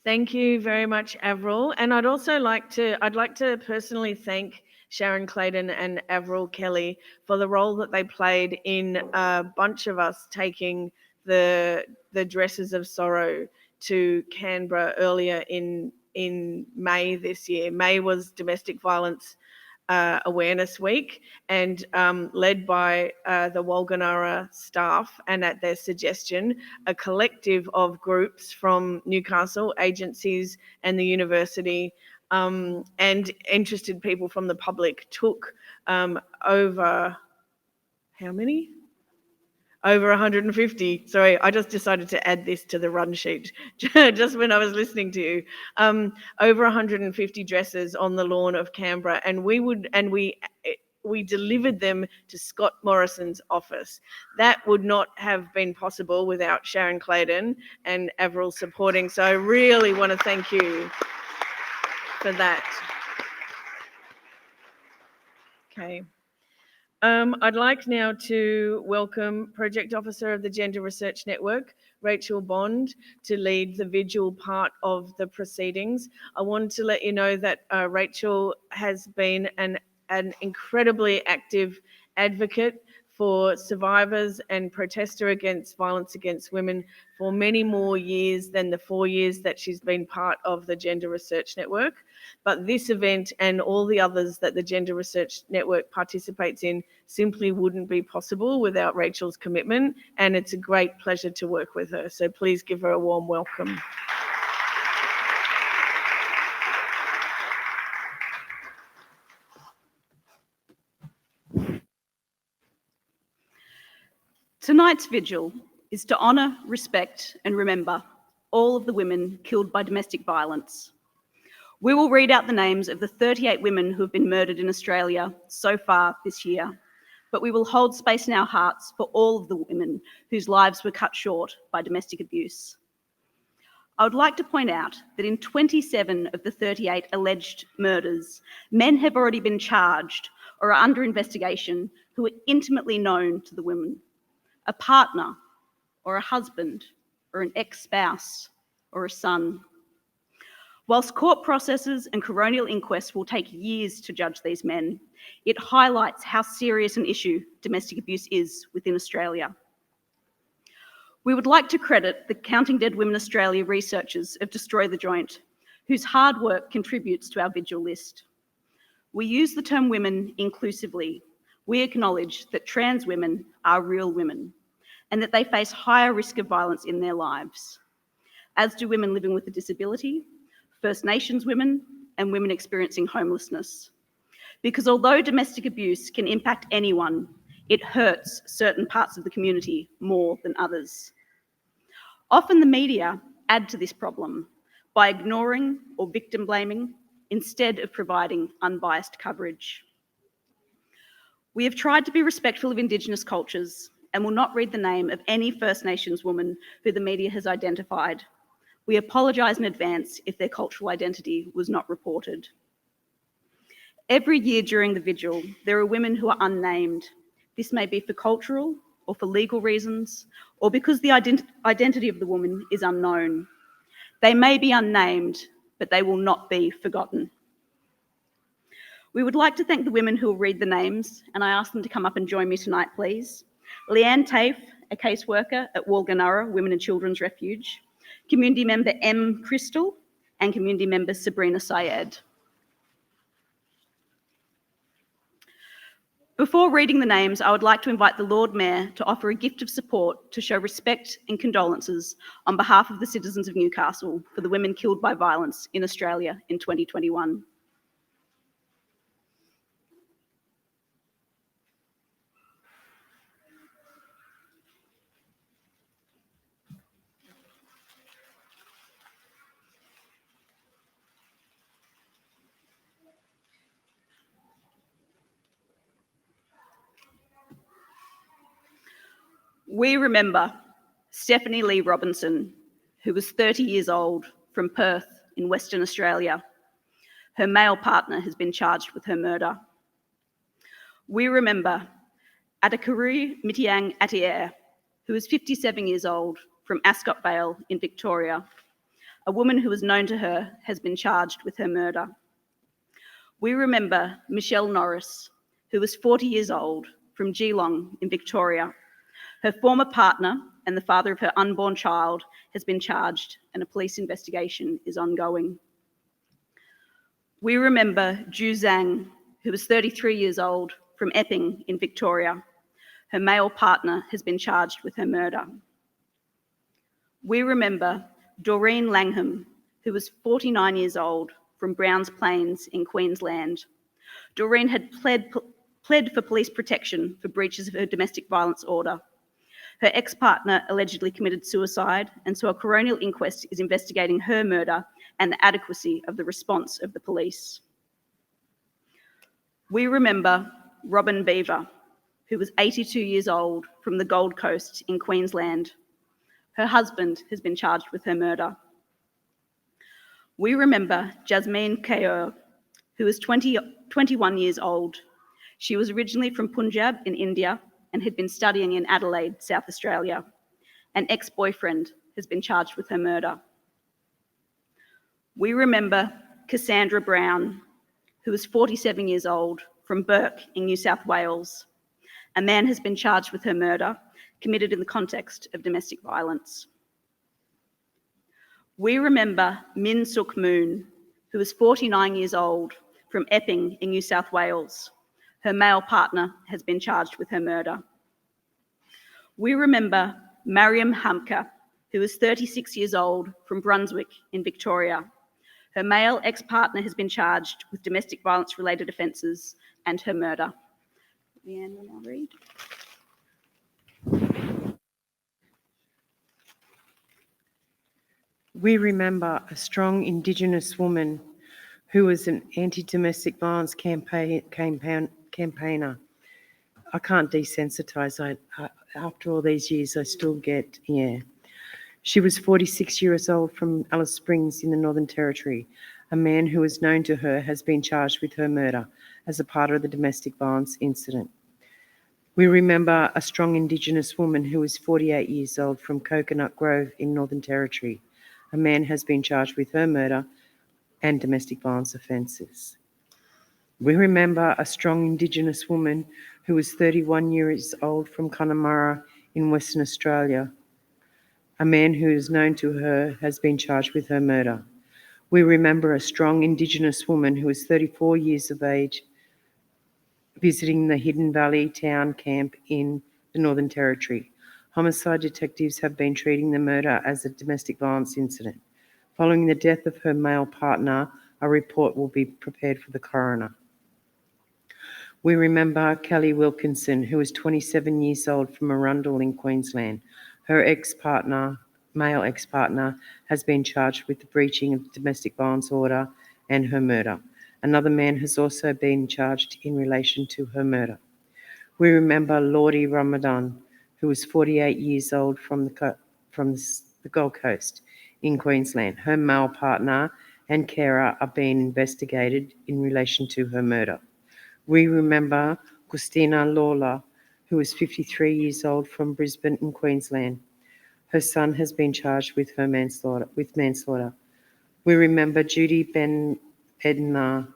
Thank you very much, Avril. And I'd like to personally thank Sharon Clayton and Avril Kelly for the role that they played in a bunch of us taking the Dresses of Sorrow to Canberra earlier in May this year. May was Domestic Violence Awareness Week, and led by the Wollongongara staff, and at their suggestion, a collective of groups from Newcastle, agencies and the university, and interested people from the public took over, how many? Over 150. Sorry, I just decided to add this to the run sheet just when I was listening to you. Over 150 dresses on the lawn of Canberra, and we delivered them to Scott Morrison's office. That would not have been possible without Sharon Clayton and Avril supporting. So I really want to thank you for that. Okay. I'd like now to welcome Project Officer of the Gender Research Network, Rachel Bond, to lead the Vigil part of the proceedings. I want to let you know that Rachel has been an incredibly active advocate for survivors and protester against violence against women for many more years than the 4 years that she's been part of the Gender Research Network. But this event and all the others that the Gender Research Network participates in simply wouldn't be possible without Rachel's commitment, and it's a great pleasure to work with her. So please give her a warm welcome. Tonight's vigil is to honour, respect and remember all of the women killed by domestic violence. We will read out the names of the 38 women who have been murdered in Australia so far this year, but we will hold space in our hearts for all of the women whose lives were cut short by domestic abuse. I would like to point out that in 27 of the 38 alleged murders, men have already been charged or are under investigation who are intimately known to the women. A partner, or a husband, or an ex-spouse, or a son. Whilst court processes and coronial inquests will take years to judge these men, it highlights how serious an issue domestic abuse is within Australia. We would like to credit the Counting Dead Women Australia researchers of Destroy the Joint, whose hard work contributes to our vigil list. We use the term women inclusively. We acknowledge that trans women are real women and that they face higher risk of violence in their lives. as do women living with a disability, First Nations women, and women experiencing homelessness. Because although domestic abuse can impact anyone, it hurts certain parts of the community more than others. Often the media add to this problem by ignoring or victim blaming instead of providing unbiased coverage. We have tried to be respectful of Indigenous cultures and will not read the name of any First Nations woman who the media has identified. We apologise in advance if their cultural identity was not reported. Every year during the Vigil, there are women who are unnamed. This may be for cultural or for legal reasons, or because the identity of the woman is unknown. They may be unnamed, but they will not be forgotten. We would like to thank the women who will read the names, and I ask them to come up and join me tonight, please. Leanne Tafe, a caseworker at Walganurra Women and Children's Refuge, community member M. Crystal, and community member Sabrina Syed. Before reading the names, I would like to invite the Lord Mayor to offer a gift of support to show respect and condolences on behalf of the citizens of Newcastle for the women killed by violence in Australia in 2021. We remember Stephanie Lee Robinson, who was 30 years old, from Perth in Western Australia. Her male partner has been charged with her murder. We remember Adakuru Mitiang Atier, who was 57 years old, from Ascot Vale in Victoria. A woman who was known to her has been charged with her murder. We remember Michelle Norris, who was 40 years old, from Geelong in Victoria. Her former partner and the father of her unborn child has been charged, and a police investigation is ongoing. We remember Ju Zhang, who was 33 years old, from Epping in Victoria. Her male partner has been charged with her murder. We remember Doreen Langham, who was 49 years old, from Browns Plains in Queensland. Doreen had pled for police protection for breaches of her domestic violence order. Her ex-partner allegedly committed suicide, and so a coronial inquest is investigating her murder and the adequacy of the response of the police. We remember Robin Beaver, who was 82 years old, from the Gold Coast in Queensland. Her husband has been charged with her murder. We remember Jasmine Kaur, who was 21 years old. She was originally from Punjab in India and had been studying in Adelaide, South Australia. An ex-boyfriend has been charged with her murder. We remember Cassandra Brown, who was 47 years old, from Burke in New South Wales. A man has been charged with her murder, committed in the context of domestic violence. We remember Min Suk Moon, who was 49 years old, from Epping in New South Wales. Her male partner has been charged with her murder. We remember Mariam Hamka, who was 36 years old, from Brunswick in Victoria. Her male ex-partner has been charged with domestic violence-related offences and her murder. Leanne will now read. We remember a strong Indigenous woman who was an anti-domestic violence campaigner. I can't desensitise. After all these years, I still get, She was 46 years old, from Alice Springs in the Northern Territory. A man who is known to her has been charged with her murder as a part of the domestic violence incident. We remember a strong Indigenous woman who is 48 years old, from Coconut Grove in Northern Territory. A man has been charged with her murder and domestic violence offences. We remember a strong Indigenous woman who was 31 years old, from Connemara in Western Australia. A man who is known to her has been charged with her murder. We remember a strong Indigenous woman who is 34 years of age, visiting the Hidden Valley Town Camp in the Northern Territory. Homicide detectives have been treating the murder as a domestic violence incident. Following the death of her male partner, a report will be prepared for the coroner. We remember Kelly Wilkinson, who was 27 years old from Arundel in Queensland. Her male ex-partner, has been charged with the breaching of the domestic violence order and her murder. Another man has also been charged in relation to her murder. We remember Lordy Ramadan, who was 48 years old from the Gold Coast in Queensland. Her male partner and carer are being investigated in relation to her murder. We remember Christina Lawler, who was 53 years old from Brisbane in Queensland. Her son has been charged with manslaughter. We remember Judy Bednar,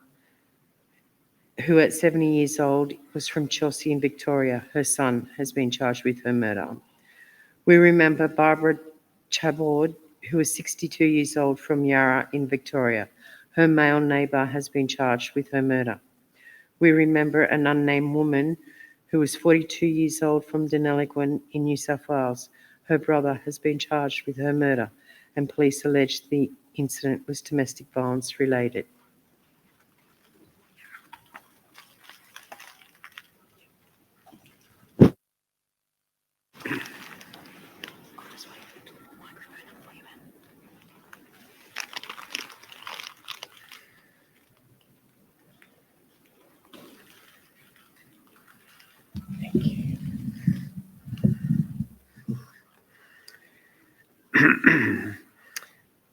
who at 70 years old was from Chelsea in Victoria. Her son has been charged with her murder. We remember Barbara Chabord, who was 62 years old from Yarra in Victoria. Her male neighbour has been charged with her murder. We remember an unnamed woman who was 42 years old from Deniliquin in New South Wales. Her brother has been charged with her murder, and police allege the incident was domestic violence related.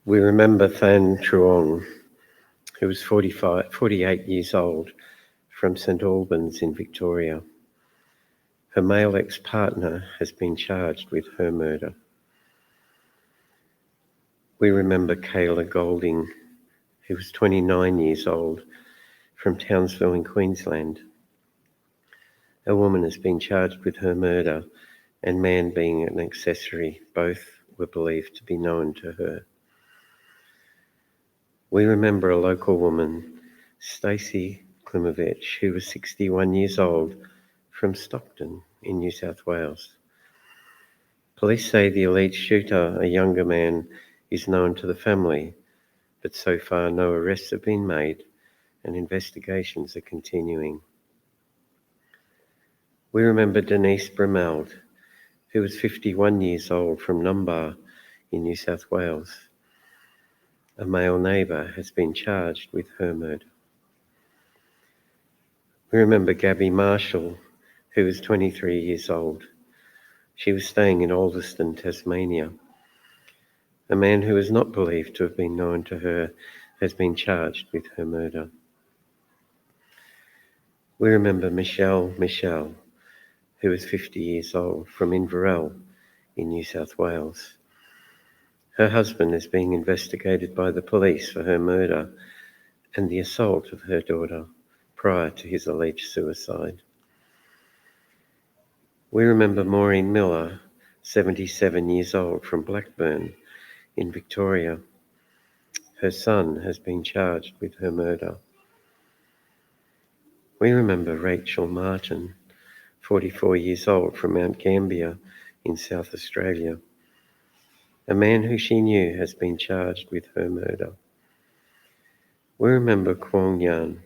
We remember Than Truong, who was 48 years old from St Albans in Victoria. Her male ex-partner has been charged with her murder. We remember Kayla Golding, who was 29 years old from Townsville in Queensland. A woman has been charged with her murder and man being an accessory. Both were believed to be known to her. We remember a local woman, Stacey Klimovich, who was 61 years old from Stockton in New South Wales. Police say the alleged shooter, a younger man, is known to the family, but so far no arrests have been made and investigations are continuing. We remember Denise Brameld, who was 51 years old from Numbar in New South Wales. A male neighbour has been charged with her murder. We remember Gabby Marshall, who was 23 years old. She was staying in Alderston, Tasmania. A man who is not believed to have been known to her has been charged with her murder. We remember Michelle, who was 50 years old from Inverell in New South Wales. Her husband is being investigated by the police for her murder and the assault of her daughter prior to his alleged suicide. We remember Maureen Miller, 77 years old from Blackburn in Victoria. Her son has been charged with her murder. We remember Rachel Martin, 44 years old from Mount Gambier in South Australia. A man who she knew has been charged with her murder. We remember Kwong Yan,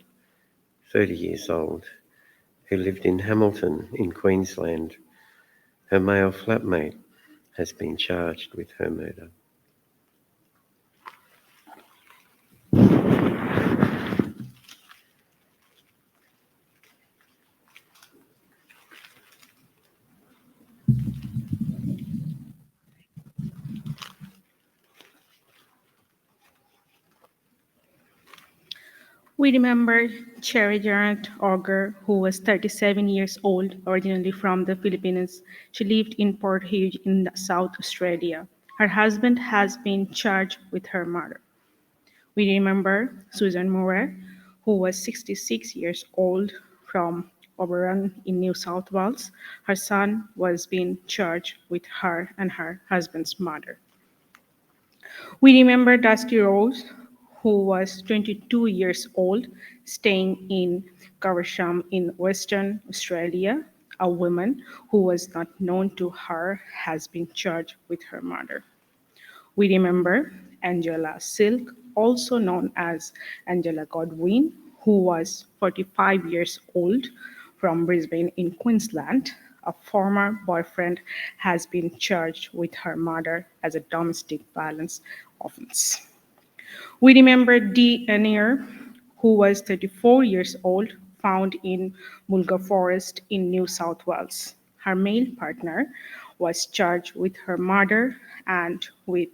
30 years old, who lived in Hamilton in Queensland. Her male flatmate has been charged with her murder. We remember Cherry Janette Auger, who was 37 years old, originally from the Philippines. She lived in Port Hugh in South Australia. Her husband has been charged with her murder. We remember Susan Moore, who was 66 years old from Oberon in New South Wales. Her son was being charged with her and her husband's murder. We remember Dusty Rose, who was 22 years old, staying in Coercive in Western Australia. A woman who was not known to her has been charged with her murder. We remember Angela Silk, also known as Angela Godwin, who was 45 years old from Brisbane in Queensland. A former boyfriend has been charged with her murder as a domestic violence offense. We remember Dee Anir, who was 34 years old, found in Mulga Forest in New South Wales. Her male partner was charged with her murder and with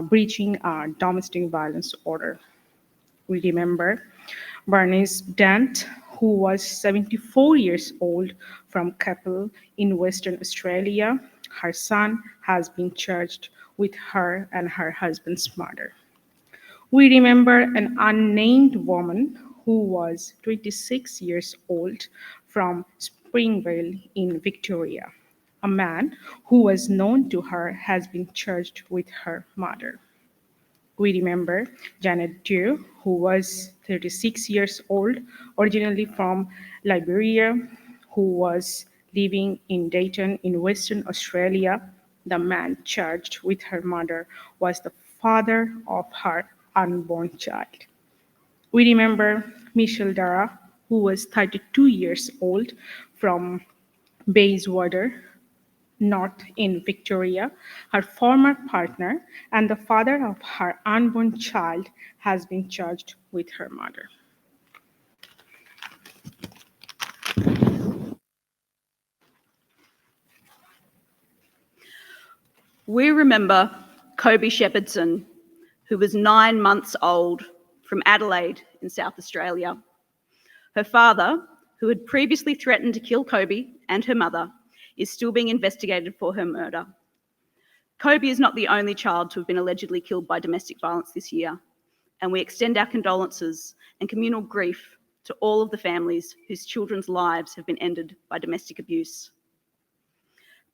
breaching a domestic violence order. We remember Bernice Dant, who was 74 years old from Capel in Western Australia. Her son has been charged with her and her husband's murder. We remember an unnamed woman who was 26 years old from Springvale in Victoria. A man who was known to her has been charged with her murder. We remember Janette, who was 36 years old, originally from Liberia, who was living in Dayton in Western Australia. The man charged with her murder was the father of her unborn child. We remember Michelle Dara, who was 32 years old from Bayswater, North in Victoria. Her former partner and the father of her unborn child has been charged with her murder. We remember Kobe Shepherdson, who was 9 months old from Adelaide in South Australia. Her father, who had previously threatened to kill Kobe and her mother, is still being investigated for her murder. Kobe is not the only child to have been allegedly killed by domestic violence this year, and we extend our condolences and communal grief to all of the families whose children's lives have been ended by domestic abuse.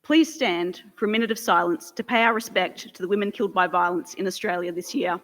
Please stand for a minute of silence to pay our respect to the women killed by violence in Australia this year.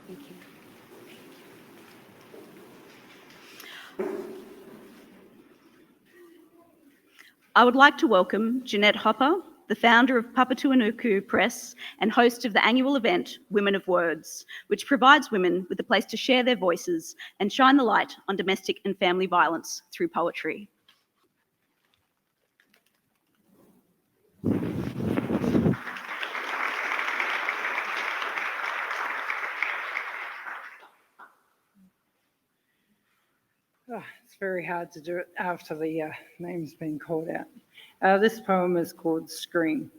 Thank you. I would like to welcome Janette Hoppe, the founder of Papatūānuku Press and host of the annual event Women of Words, which provides women with a place to share their voices and shine the light on domestic and family violence through poetry. Oh, it's very hard to do it after the name's been called out. This poem is called Scream.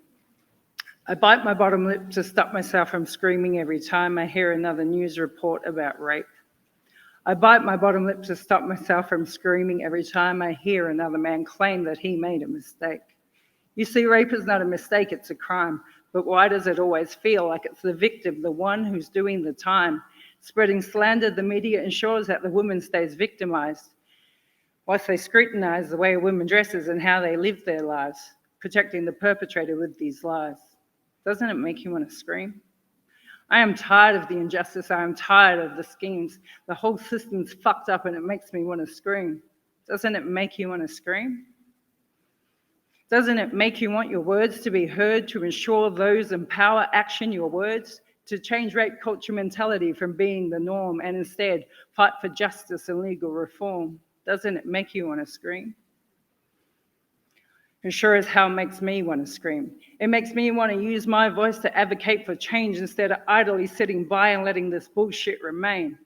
I bite my bottom lip to stop myself from screaming every time I hear another news report about rape. I bite my bottom lip to stop myself from screaming every time I hear another man claim that he made a mistake. You see, rape is not a mistake, it's a crime. But why does it always feel like it's the victim, the one who's doing the time? Spreading slander, the media ensures that the woman stays victimized, whilst they scrutinize the way a woman dresses and how they live their lives, protecting the perpetrator with these lies. Doesn't it make you want to scream? I am tired of the injustice. I am tired of the schemes. The whole system's fucked up and it makes me want to scream. Doesn't it make you want to scream? Doesn't it make you want your words to be heard, to ensure those in power action your words? to change rape culture mentality from being the norm and instead fight for justice and legal reform? Doesn't it make you want to scream? It sure as hell makes me want to scream. It makes me want to use my voice to advocate for change instead of idly sitting by and letting this bullshit remain.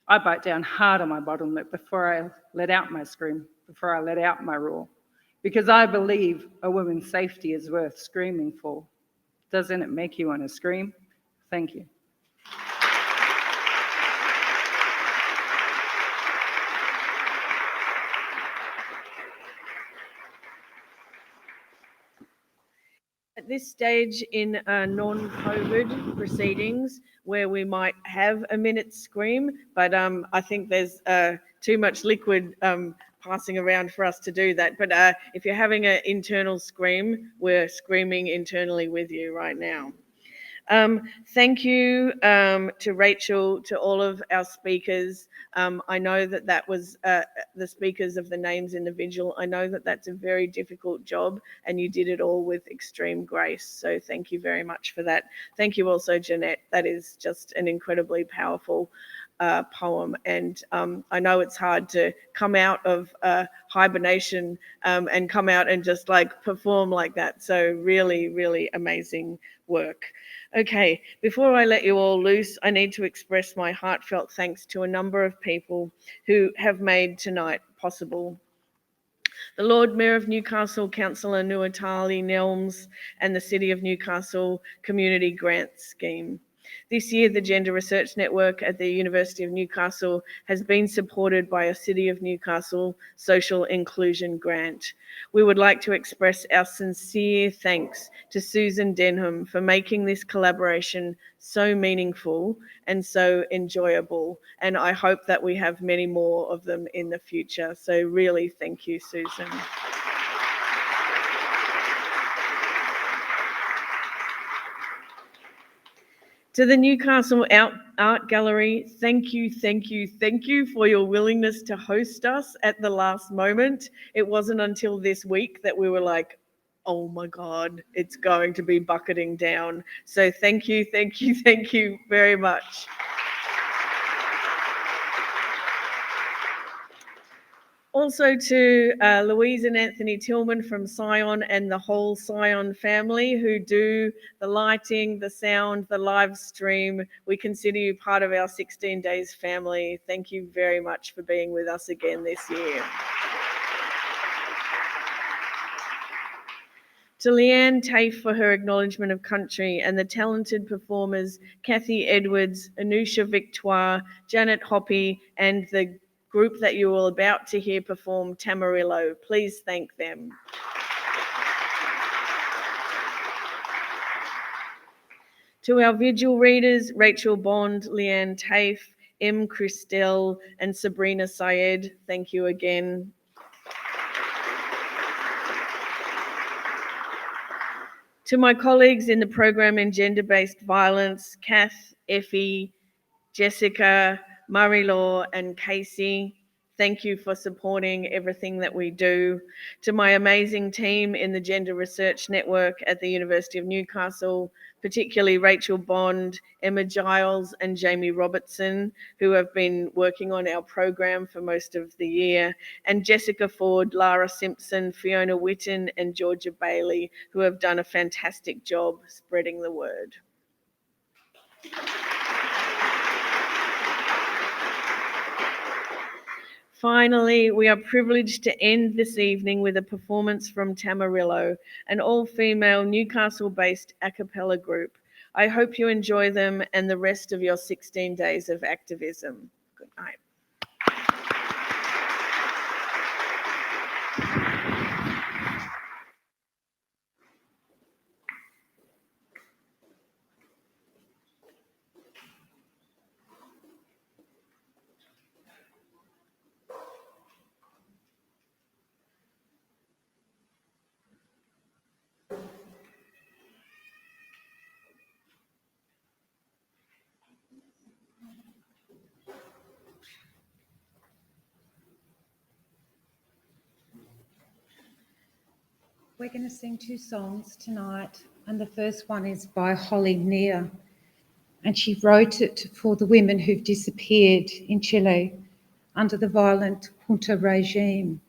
I bite down hard on my bottom lip before I let out my scream, before I let out my roar, because I believe a woman's safety is worth screaming for. Doesn't it make you want to scream? Thank you. At this stage in non-COVID proceedings, where we might have a minute scream, but I think there's too much liquid passing around for us to do that. But if you're having an internal scream, we're screaming internally with you right now. Thank you to Rachel, to all of our speakers. I know that was the speakers of the names in the Vigil. I know that that's a very difficult job and you did it all with extreme grace. So thank you very much for that. Thank you also, Janette. That is just an incredibly powerful poem. And I know it's hard to come out of hibernation and come out and just like perform like that. So really, really amazing work. Okay, before I let you all loose, I need to express my heartfelt thanks to a number of people who have made tonight possible. The Lord Mayor of Newcastle, Councillor Nuatali Nelms, and the City of Newcastle Community Grants Scheme. This year, the Gender Research Network at the University of Newcastle has been supported by a City of Newcastle Social Inclusion Grant. We would like to express our sincere thanks to Susan Denham for making this collaboration so meaningful and so enjoyable. And I hope that we have many more of them in the future. So really, thank you, Susan. To the Newcastle Art Gallery, thank you for your willingness to host us at the last moment. It wasn't until this week that we were like, oh my God, it's going to be bucketing down. So thank you very much. Also to Louise and Anthony Tillman from Scion and the whole Scion family who do the lighting, the sound, the live stream. We consider you part of our 16 Days family. Thank you very much for being with us again this year. To Leanne Tafe for her acknowledgement of country and the talented performers Kathy Edwards, Anousha Victoire, Janette Hoppe, and the group that you are about to hear perform, Tamarillo. Please thank them. To our Vigil readers, Rachel Bond, Leanne Tafe, M. Christelle, and Sabrina Syed, thank you again. To my colleagues in the program in gender-based violence, Kath, Effie, Jessica, Marie-Laure, and Casey, thank you for supporting everything that we do. To my amazing team in the Gender Research Network at the University of Newcastle, particularly Rachel Bond, Emma Giles, and Jamie Robertson, who have been working on our program for most of the year, and Jessica Ford, Lara Simpson, Fiona Witten, and Georgia Bailey, who have done a fantastic job spreading the word. Finally, we are privileged to end this evening with a performance from Tamarillo, an all-female Newcastle-based a cappella group. I hope you enjoy them and the rest of your 16 days of activism. Good night. We're going to sing 2 songs tonight, and the first one is by Holly Near, and she wrote it for the women who've disappeared in Chile under the violent junta regime.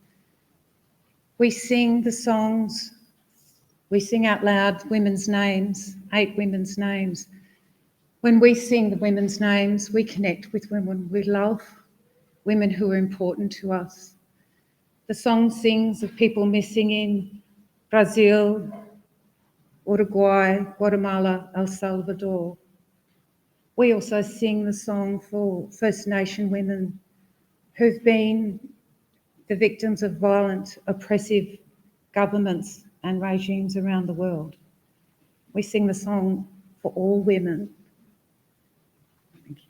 We sing the songs, we sing out loud women's names, 8 women's names. When we sing the women's names, we connect with women we love, women who are important to us. The song sings of people missing in Brazil, Uruguay, Guatemala, El Salvador. We also sing the song for First Nation women who've been the victims of violent, oppressive governments and regimes around the world. We sing the song for all women. Thank you.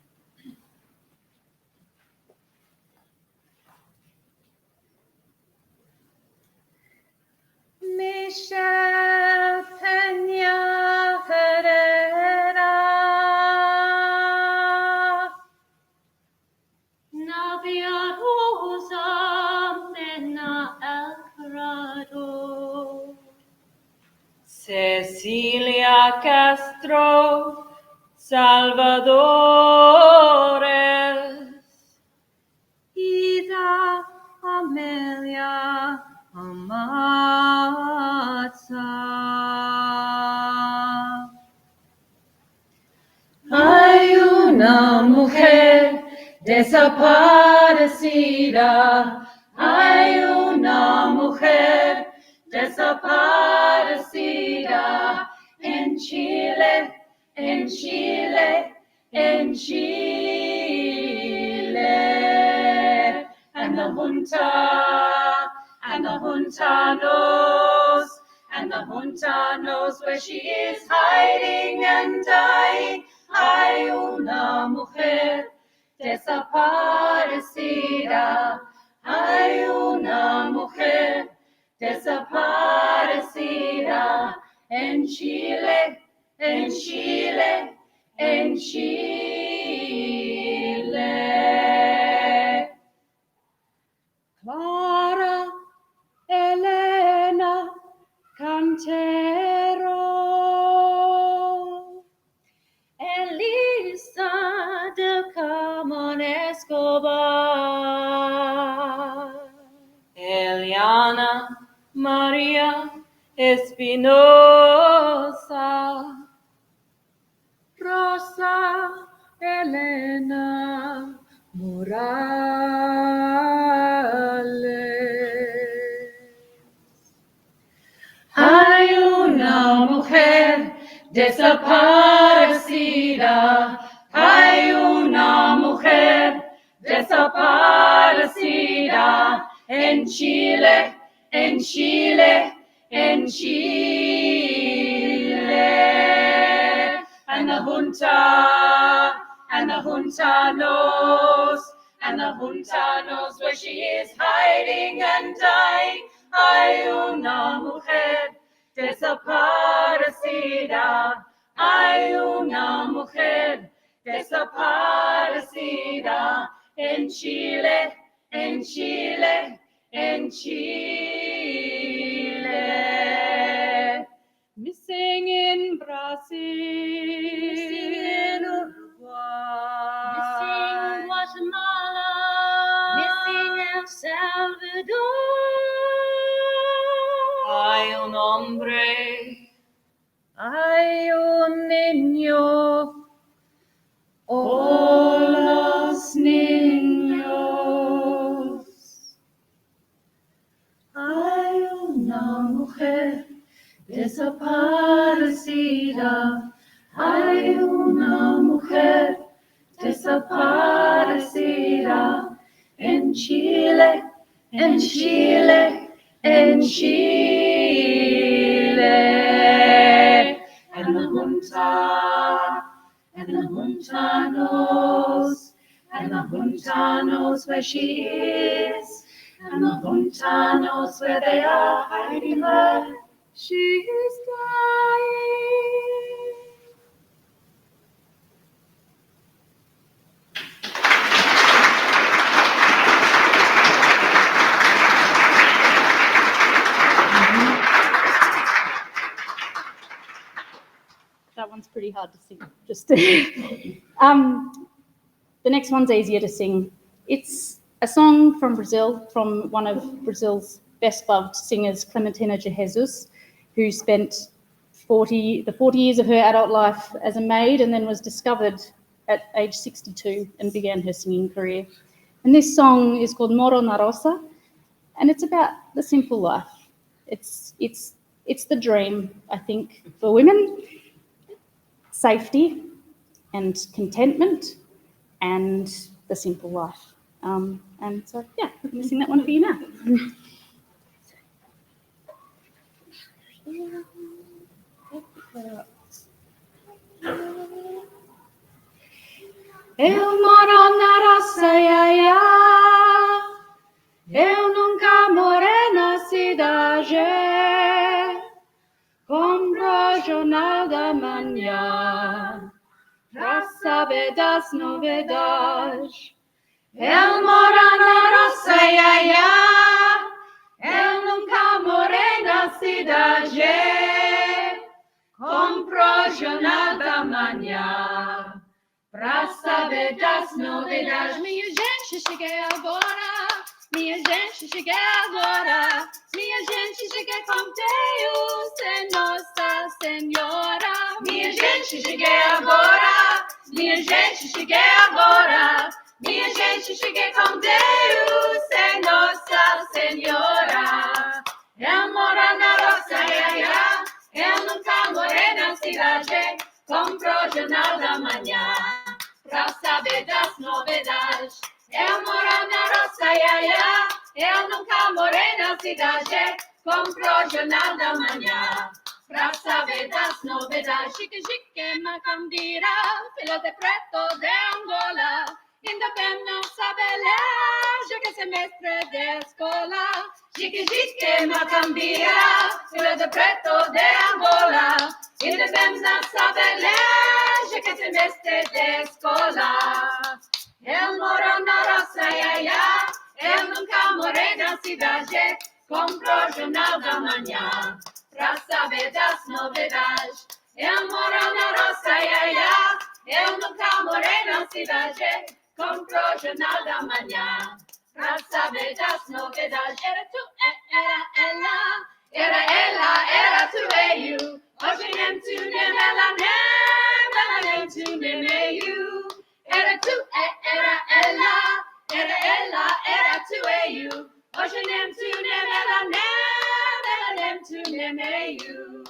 Michelle Peña Herrera, Navia Rosa Mena El Corrado, Cecilia Castro Salvadores, Ida Amelia Amatza. Hay una mujer desaparecida, hay una mujer desaparecida en Chile, en Chile, en Chile. And the junta knows where she is hiding and dying. Hay una mujer desaparecida, hay una mujer desaparecida en Chile, en Chile, en Chile. Clara Elena Cantero, Elisa de Camon Escobar, Eliana Maria Espinosa, Rosa Elena Morales. Hay una mujer desaparecida, hay una mujer desaparecida en Chile, en Chile, en Chile. And the junta knows where she is hiding and dying. Hay una mujer desaparecida, hay una mujer desaparecida en Chile, en Chile, en Chile. Missing in Brazil, missing in Uruguay, missing Guatemala, missing El Salvador. Hay un hombre, hay un niño, oh los niños. Hay una mujer desaparecida, hay una mujer desaparecida en Chile, en Chile, en Chile. And the junta knows where she is, and the junta knows where they are hiding her. She is dying. pretty hard to sing. Just the next one's easier to sing. It's a song from Brazil, from one of Brazil's best loved singers, Clementina de Jesus, who spent the 40 years of her adult life as a maid and then was discovered at age 62 and began her singing career. And this song is called Moro na Roça, and it's about the simple life. It's the dream, I think, for women. Safety and contentment and the simple life. And so, yeah, I'm going to sing that one for you now. Eu moro na roça, iaia. Eu nunca morei na cidade. Compro o jornal da manhã pra saber das novidades. Eu moro na roça, iaia. Eu nunca morei na cidade. Compro o jornal da manhã pra saber das novidades. Minha gente, cheguei agora. Minha gente, cheguei agora. Minha gente, cheguei com Deus e Nossa Senhora. Minha gente, cheguei agora. Minha gente, cheguei agora. Minha gente, cheguei com Deus e Nossa Senhora. Eu moro na roça, iaia. Eu nunca morei na cidade. Compro o jornal da manhã pra saber das novidades. Eu moro na roça, iaia. Eu nunca morei na cidade. Compro o jornal da manhã pra saber das novidades. Chique, chique, macambira, filhote preto de Angola. Independência, beleza, que semestre de escola. Chique, chique, macambira, filhote preto de Angola. Independência, beleza, que semestre de escola. Eu moro na roça, iaia. Eu nunca morei na cidade. Compro o jornal da manhã pra saber das novidades. Eu moro na roça, iaia. Eu nunca morei na cidade. Compro o jornal da manhã pra saber das novidades. Era tu, era ela. Era ela, era tu, eu. Hoje nem tu, nem ela, nem tu, nem eu. Era tu, era ela. Era ela, era tu, eu. Hoje nem tu, nem ela, nem tu, nem eu.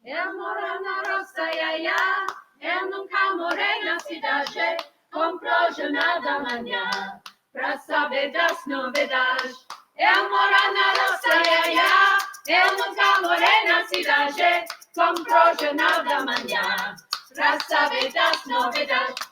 Eu moro na roça, iaia. Eu nunca morei na cidade. Compro o jornal da manhã pra saber das novidades. Eu moro na roça, iaia. Eu nunca morei na cidade. Compro o jornal da manhã pra saber das novidades.